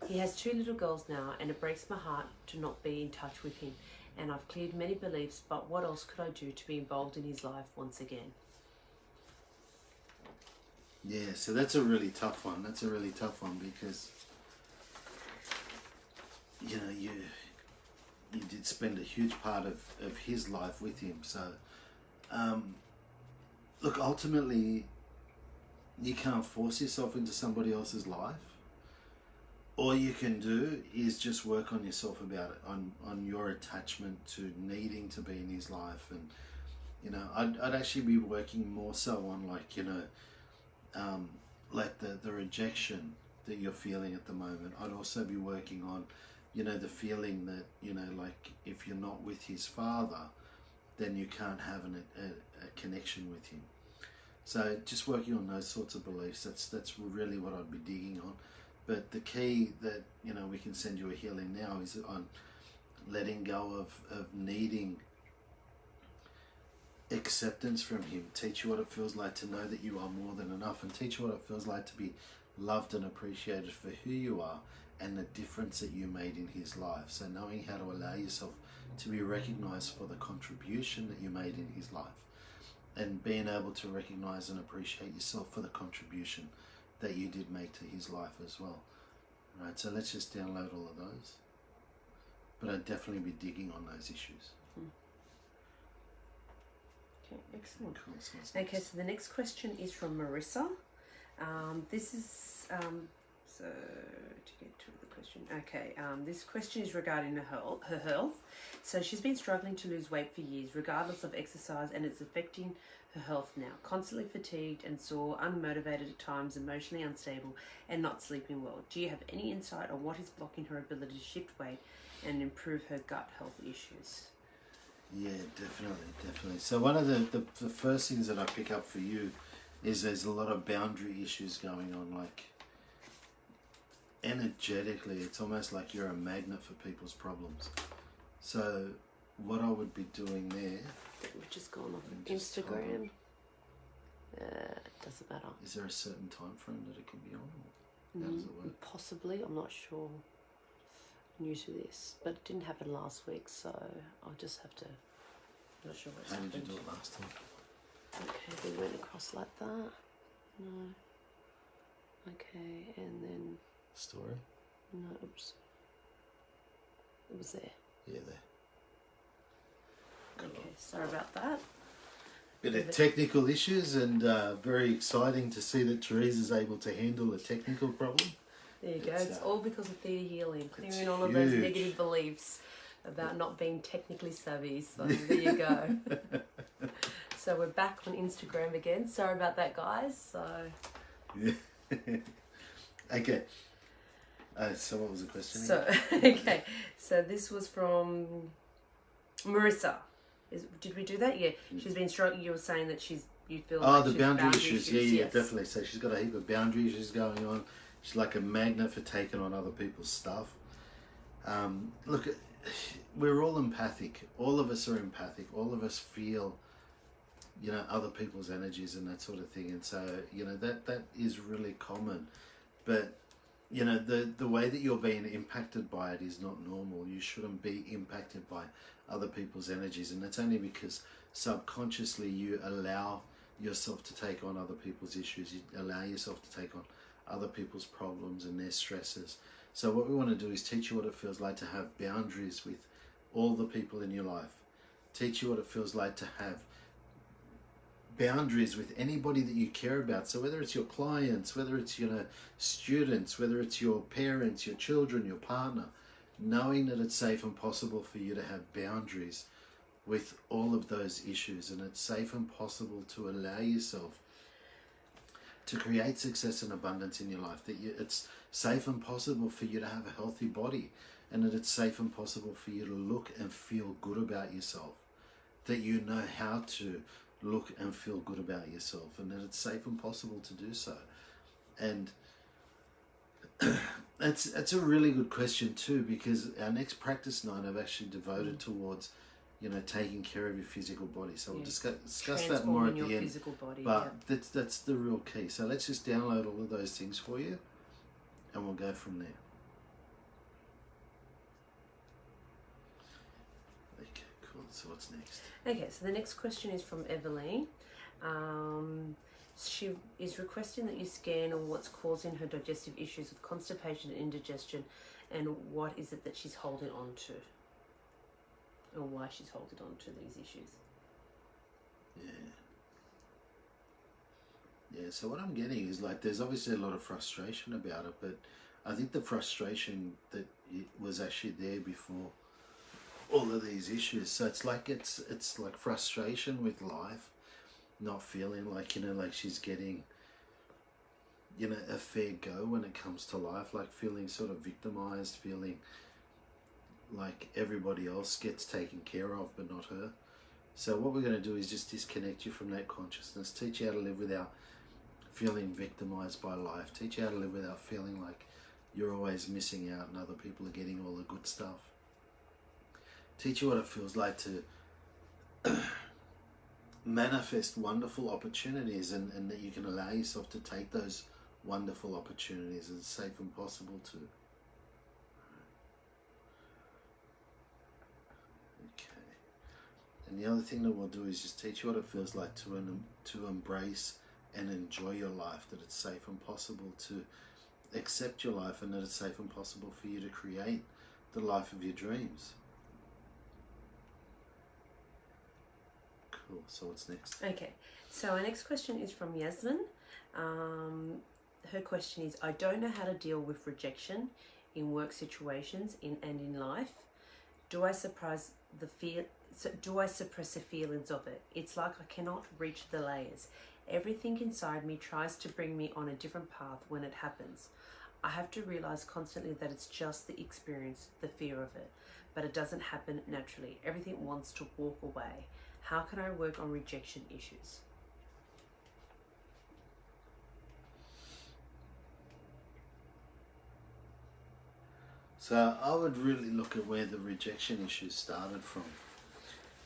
He has 2 little girls now, and it breaks my heart to not be in touch with him. And I've cleared many beliefs, but what else could I do to be involved in his life once again? Yeah, so that's a really tough one. That's a really tough one because, you know, you did spend a huge part of his life with him. So, look, ultimately, you can't force yourself into somebody else's life. All you can do is just work on yourself about it, on your attachment to needing to be in his life. And, you know, I'd actually be working more so on, like, you know, like the rejection that you're feeling at the moment. I'd also be working on, you know, the feeling that, you know, like, if you're not with his father, then you can't have a connection with him. So just working on those sorts of beliefs, that's really what I'd be digging on. But the key that, you know, we can send you a healing now is on letting go of needing acceptance from him. Teach you what it feels like to know that you are more than enough, and teach you what it feels like to be loved and appreciated for who you are and the difference that you made in his life. So knowing how to allow yourself to be recognized for the contribution that you made in his life, and being able to recognize and appreciate yourself for the contribution that you did make to his life as well. Right, so let's just download all of those. But I'd definitely be digging on those issues. Okay, excellent. Cool. So Okay, so the next question is from Marissa. This is, so to get to the question, okay, this question is regarding her health. So she's been struggling to lose weight for years, regardless of exercise, and it's affecting her health now. Constantly fatigued and sore, unmotivated at times, emotionally unstable, and not sleeping well. Do you have any insight on what is blocking her ability to shift weight and improve her gut health issues? yeah, definitely. So one of the first things that I pick up for you is there's a lot of boundary issues going on. Like, energetically, it's almost like you're a magnet for people's problems. So what I would be doing there... We've just gone on Instagram. It doesn't matter. Is there a certain time frame that it can be on? Or how does it work? Possibly, I'm not sure. New to this, but it didn't happen last week, so I'll just have to... Not sure what's happened. How did you do it last time? Okay, we went across like that. No. Okay, and then... Story? No, oops. It was there. Yeah, there. Okay, sorry about that. Bit of technical issues, and very exciting to see that Therese is able to handle a technical problem. There you go. It's all because of Theta Healing, clearing all of those negative beliefs about not being technically savvy. So there you go. So we're back on Instagram again. Sorry about that, guys. So yeah. Okay. So what was the question? So okay. So this was from Marissa. Did we do that? Yeah. She's been struggling. You were saying that you feel like the she's boundary issues. Yeah, yes. definitely. So she's got a heap of boundary issues going on. She's like a magnet for taking on other people's stuff. Look, we're all empathic. All of us are empathic. All of us feel, you know, other people's energies and that sort of thing. And so, you know, that is really common. But, you know, the way that you're being impacted by it is not normal. You shouldn't be impacted by other people's energies. And that's only because subconsciously you allow yourself to take on other people's issues. You allow yourself to take on other people's problems and their stresses. So what we want to do is teach you what it feels like to have boundaries with all the people in your life. Teach you what it feels like to have boundaries with anybody that you care about. So whether it's your clients, whether it's, you know, students, whether it's your parents, your children, your partner, knowing that it's safe and possible for you to have boundaries with all of those issues, and it's safe and possible to allow yourself to create success and abundance in your life, that it's safe and possible for you to have a healthy body, and that it's safe and possible for you to look and feel good about yourself, that you know how to look and feel good about yourself, and that it's safe and possible to do so. And it's a really good question too, because our next practice night I've actually devoted towards, you know, taking care of your physical body. So we'll discuss that more at the end. Physical body, but that's the real key. So let's just download all of those things for you, and we'll go from there. Okay, cool. So what's next? Okay, so the next question is from Eveline. She is requesting that you scan on what's causing her digestive issues with constipation and indigestion, and what is it that she's holding on to, or why she's holding on to these issues. Yeah. Yeah, so what I'm getting is like there's obviously a lot of frustration about it, but I think the frustration that it was actually there before all of these issues. So it's like frustration with life, not feeling like, you know, like she's getting, you know, a fair go when it comes to life, like feeling sort of victimized, feeling like everybody else gets taken care of but not her. So what we're going to do is just disconnect you from that consciousness, teach you how to live without feeling victimized by life, teach you how to live without feeling like you're always missing out and other people are getting all the good stuff. Teach you what it feels like to manifest wonderful opportunities, and that you can allow yourself to take those wonderful opportunities as safe and possible to. Okay. And the other thing that we'll do is just teach you what it feels like to embrace and enjoy your life, that it's safe and possible to accept your life, and that it's safe and possible for you to create the life of your dreams. Cool. So what's next? Okay, so our next question is from Yasmin. Her question is, I don't know how to deal with rejection in work situations and in life. Do I suppress the feelings of it? It's like I cannot reach the layers. Everything inside me tries to bring me on a different path when it happens. I have to realize constantly that it's just the experience, the fear of it, but it doesn't happen naturally. Everything wants to walk away. How can I work on rejection issues? So I would really look at where the rejection issues started from.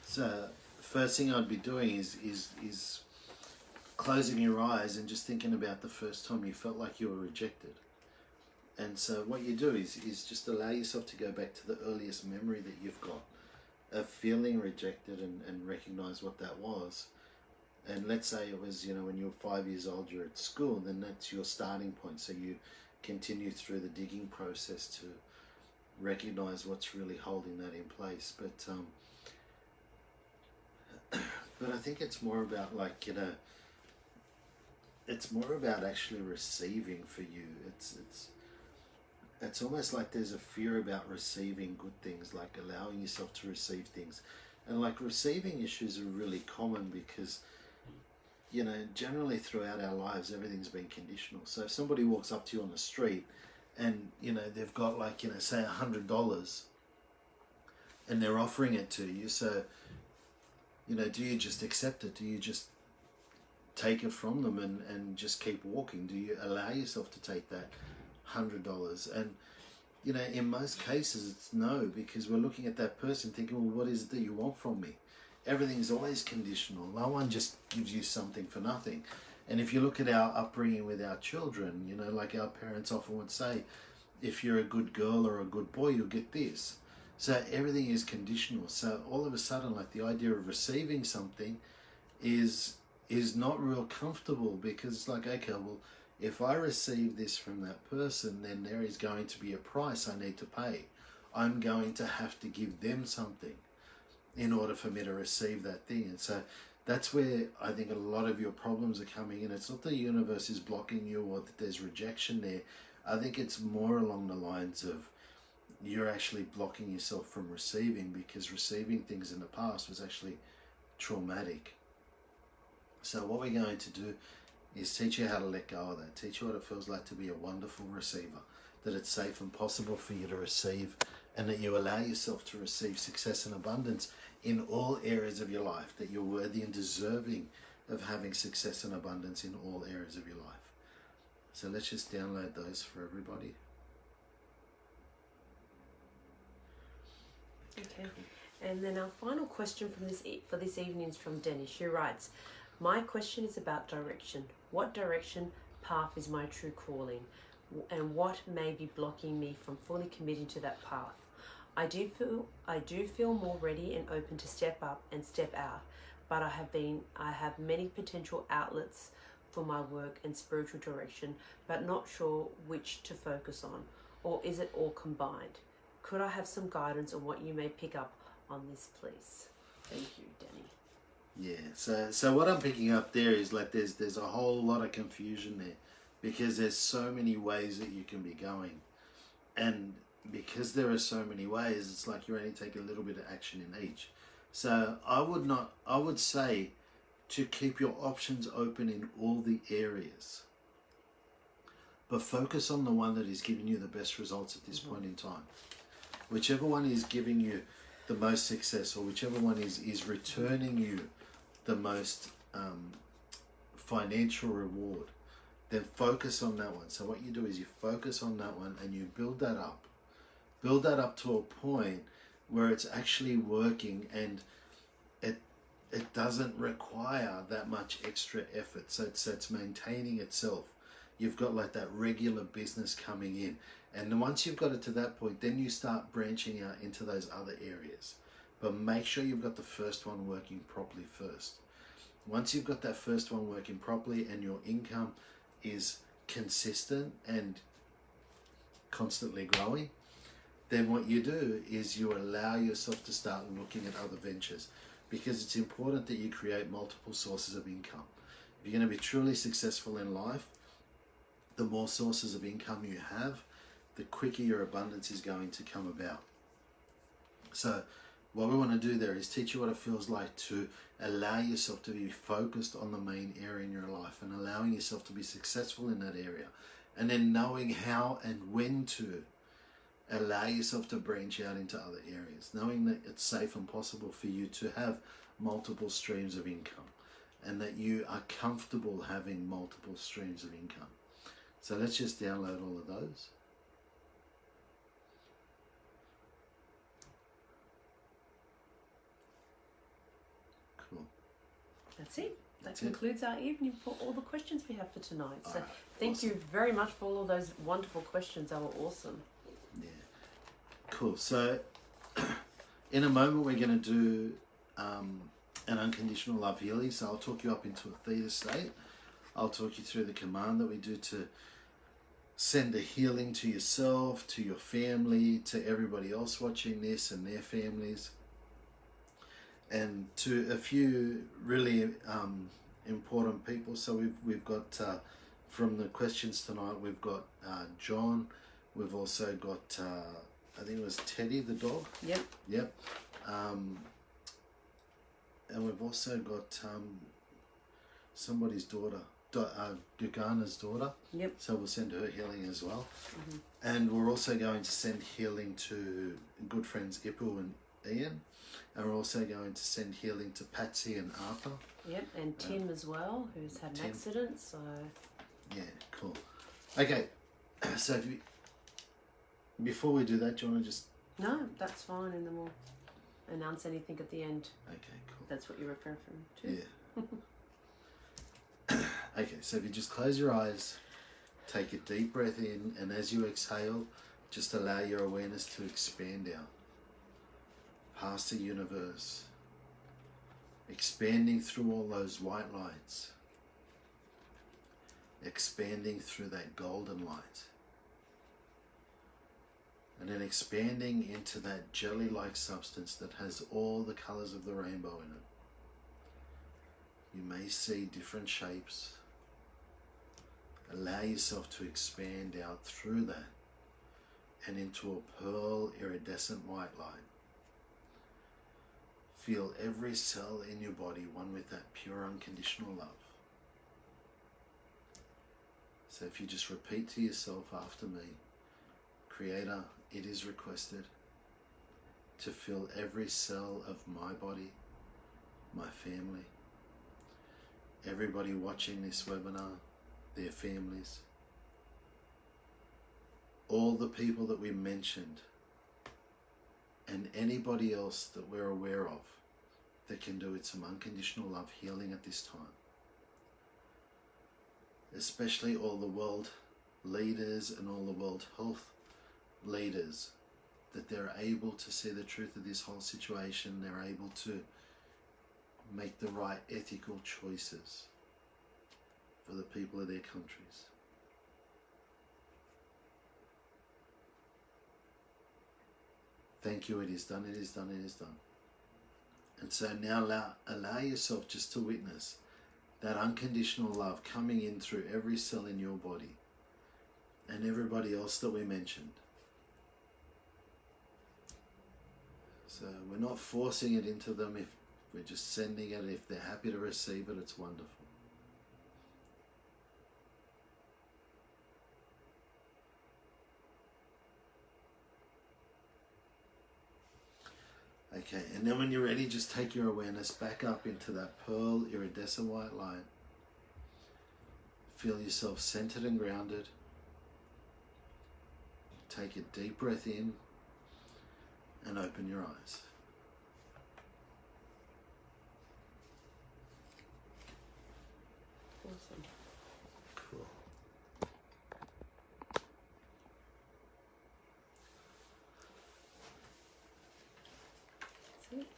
So the first thing I'd be doing is closing your eyes and just thinking about the first time you felt like you were rejected. And so what you do is just allow yourself to go back to the earliest memory that you've got of feeling rejected, and recognize what that was. And let's say it was, you know, when you were 5 years old, you're at school, then that's your starting point. So you continue through the digging process to recognize what's really holding that in place. But I think it's more about, like, you know, it's more about actually receiving for you. It's almost like there's a fear about receiving good things, like allowing yourself to receive things. And like receiving issues are really common because, you know, generally throughout our lives, everything's been conditional. So if somebody walks up to you on the street and, you know, they've got, like, you know, say $100 and they're offering it to you. So, you know, do you just accept it? Do you just take it from them and just keep walking? Do you allow yourself to take that $100? And, you know, in most cases it's no, because we're looking at that person thinking, well, what is it that you want from me? Everything's always conditional. No one just gives you something for nothing. And if you look at our upbringing with our children, you know, like our parents often would say, if you're a good girl or a good boy, you'll get this. So everything is conditional. So all of a sudden, like, the idea of receiving something is not real comfortable, because it's like, okay, well, if I receive this from that person, then there is going to be a price I need to pay. I'm going to have to give them something in order for me to receive that thing. And so that's where I think a lot of your problems are coming in. It's not the universe is blocking you or that there's rejection there. I think it's more along the lines of you're actually blocking yourself from receiving, because receiving things in the past was actually traumatic. So what we're going to do is teach you how to let go of that, teach you what it feels like to be a wonderful receiver, that it's safe and possible for you to receive, and that you allow yourself to receive success and abundance in all areas of your life, that you're worthy and deserving of having success and abundance in all areas of your life. So let's just download those for everybody. Okay, and then our final question for this evening is from Denny. She writes, my question is about direction. What direction path is my true calling, and what may be blocking me from fully committing to that path? I do feel more ready and open to step up and step out, but I have many potential outlets for my work and spiritual direction, but not sure which to focus on, or is it all combined? Could I have some guidance on what you may pick up on this, please? Thank you, Danny. Yeah. So what I'm picking up there is like there's a whole lot of confusion there, because there's so many ways that you can be going, and because there are so many ways, it's like you're only taking a little bit of action in each. So I would say to keep your options open in all the areas, but focus on the one that is giving you the best results at this point in time. Whichever one is giving you the most success, or whichever one is returning you the most financial reward, then focus on that one. So what you do is you focus on that one and you build that up. Build that up to a point where it's actually working, and it doesn't require that much extra effort. So it's maintaining itself. You've got like that regular business coming in. And then once you've got it to that point, then you start branching out into those other areas. But make sure you've got the first one working properly first. Once you've got that first one working properly and your income is consistent and constantly growing, then what you do is you allow yourself to start looking at other ventures, because it's important that you create multiple sources of income. If you're going to be truly successful in life, the more sources of income you have, the quicker your abundance is going to come about. So what we want to do there is teach you what it feels like to allow yourself to be focused on the main area in your life, and allowing yourself to be successful in that area, and then knowing how and when to allow yourself to branch out into other areas, knowing that it's safe and possible for you to have multiple streams of income, and that you are comfortable having multiple streams of income. So let's just download all of those. Cool. That's it. That concludes our evening for all the questions we have for tonight. So right, thank awesome. you very much for all of those wonderful questions. They were awesome. Yeah. Cool. So in a moment we're going to do an unconditional love healing. So I'll talk you up into a theta state. I'll talk you through the command that we do to send a healing to yourself, to your family, to everybody else watching this and their families, and to a few really important people. So we've got from the questions tonight, we've got John. We've also got I think it was Teddy the dog. Yep. And we've also got somebody's daughter, Gugana's daughter. Yep. So we'll send her healing as well. And we're also going to send healing to good friends Ipu and Ian. And we're also going to send healing to Patsy and Arthur. Yep, and Tim as well, who's had an accident. So yeah, cool. Okay, so before we do that, do you want to just... No, that's fine, and then we'll announce anything at the end. Okay, cool. That's what you're referring to? Yeah. Okay, so if you just close your eyes, take a deep breath in, and as you exhale, just allow your awareness to expand out past the universe, expanding through all those white lights, expanding through that golden light, and then expanding into that jelly-like substance that has all the colors of the rainbow in it. You may see different shapes. Allow yourself to expand out through that and into a pearl iridescent white light. Feel every cell in your body one with that pure unconditional love. So if you just repeat to yourself after me, Creator, it is requested to fill every cell of my body, my family, everybody watching this webinar, their families, all the people that we mentioned, and anybody else that we're aware of that can do it some unconditional love healing at this time. Especially all the world leaders and all the world health leaders, that they're able to see the truth of this whole situation. They're able to make the right ethical choices for the people of their countries. Thank you, it is done, it is done, it is done. And so now allow yourself just to witness that unconditional love coming in through every cell in your body and everybody else that we mentioned. So we're not forcing it into them. If we're just sending it, if they're happy to receive it, it's wonderful. Okay, and then when you're ready, just take your awareness back up into that pearl iridescent white light. Feel yourself centered and grounded. Take a deep breath in and open your eyes. Awesome. Cool.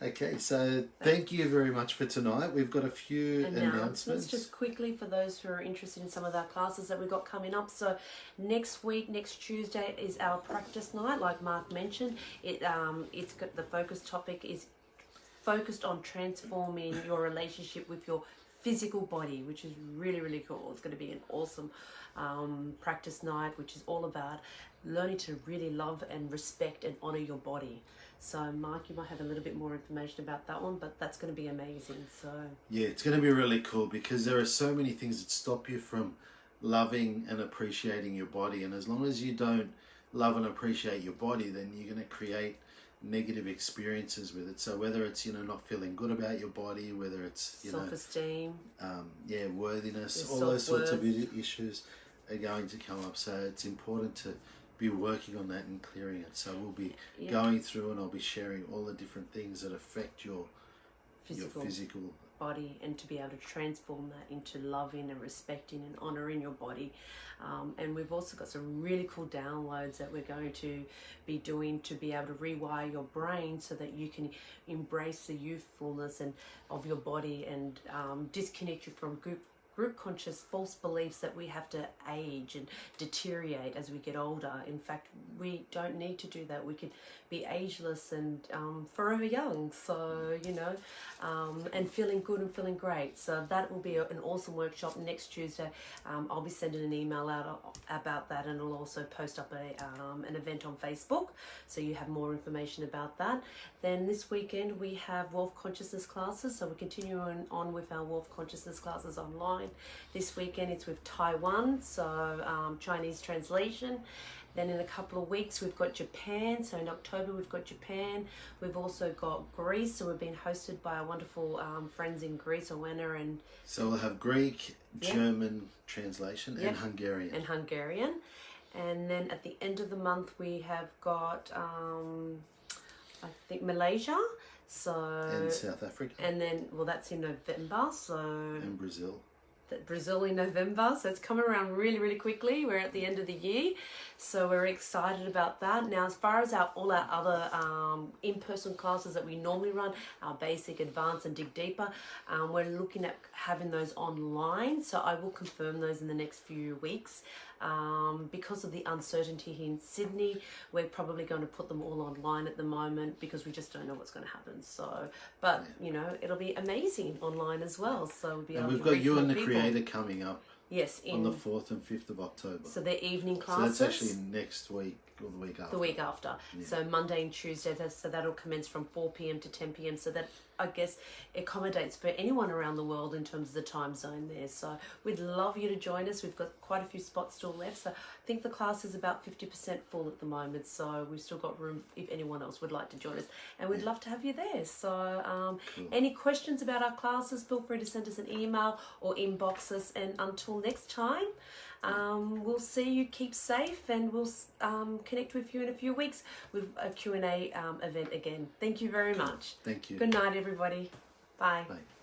Okay, so thank you very much for tonight. We've got a few announcements. Just quickly for those who are interested in some of our classes that we've got coming up. So next week, next Tuesday is our practice night, like Mark mentioned. It's got the focus topic is focused on transforming your relationship with your physical body, which is really, really cool. It's going to be an awesome practice night, which is all about learning to really love and respect and honor your body. So Mark, you might have a little bit more information about that one, but that's going to be amazing. So yeah, it's going to be really cool because there are so many things that stop you from loving and appreciating your body. And as long as you don't love and appreciate your body, then you're going to create negative experiences with it. So whether it's, not feeling good about your body, whether it's, self-esteem, worthiness, all those sorts of issues are going to come up. So it's important to be working on that and clearing it. So we'll be going through, and I'll be sharing all the different things that affect your physical body, and to be able to transform that into loving and respecting and honoring your body. And we've also got some really cool downloads that we're going to be doing to be able to rewire your brain so that you can embrace the youthfulness of your body and disconnect you from group conscious false beliefs that we have to age and deteriorate as we get older. In fact, we don't need to do that. We can be ageless and forever young. So, and feeling good and feeling great. So that will be an awesome workshop next Tuesday. I'll be sending an email out about that, and I'll also post up an event on Facebook, so you have more information about that. Then this weekend we have Wealth Consciousness classes. So we're continuing on with our Wealth Consciousness classes online. This weekend it's with Taiwan, so Chinese translation. Then in a couple of weeks we've got Japan. So in October we've got Japan. We've also got Greece. So we're being hosted by our wonderful friends in Greece, Vianna and... So we'll have Greek, German translation and Hungarian. And then at the end of the month we have got, I think, Malaysia. And South Africa. And then, that's in November. And Brazil. Brazil in November, so it's coming around really, really quickly. We're at the end of the year, so we're excited about that. Now, as far as all our other in-person classes that we normally run, our basic, advanced, and dig deeper, we're looking at having those online, so I will confirm those in the next few weeks. Because of the uncertainty here in Sydney, we're probably going to put them all online at the moment because we just don't know what's going to happen. So, but it'll be amazing online as well. So we'll be able to. And we've got you and the Creator coming up. Yes, on the 4th and 5th of October. So they're evening classes. So that's actually next week or the week after. The week after. Yeah. So Monday and Tuesday, so that'll commence from 4 p.m. to 10 p.m. So that, I guess, accommodates for anyone around the world in terms of the time zone there. So we'd love you to join us. We've got quite a few spots still left. So I think the class is about 50% full at the moment. So we've still got room if anyone else would like to join us. And we'd love to have you there. So cool. Any questions about our classes, feel free to send us an email or inbox us. And until next time, we'll see you. Keep safe, and we'll connect with you in a few weeks with a Q&A event again. Thank you very much. Thank you. Good night, everybody. Bye. Bye.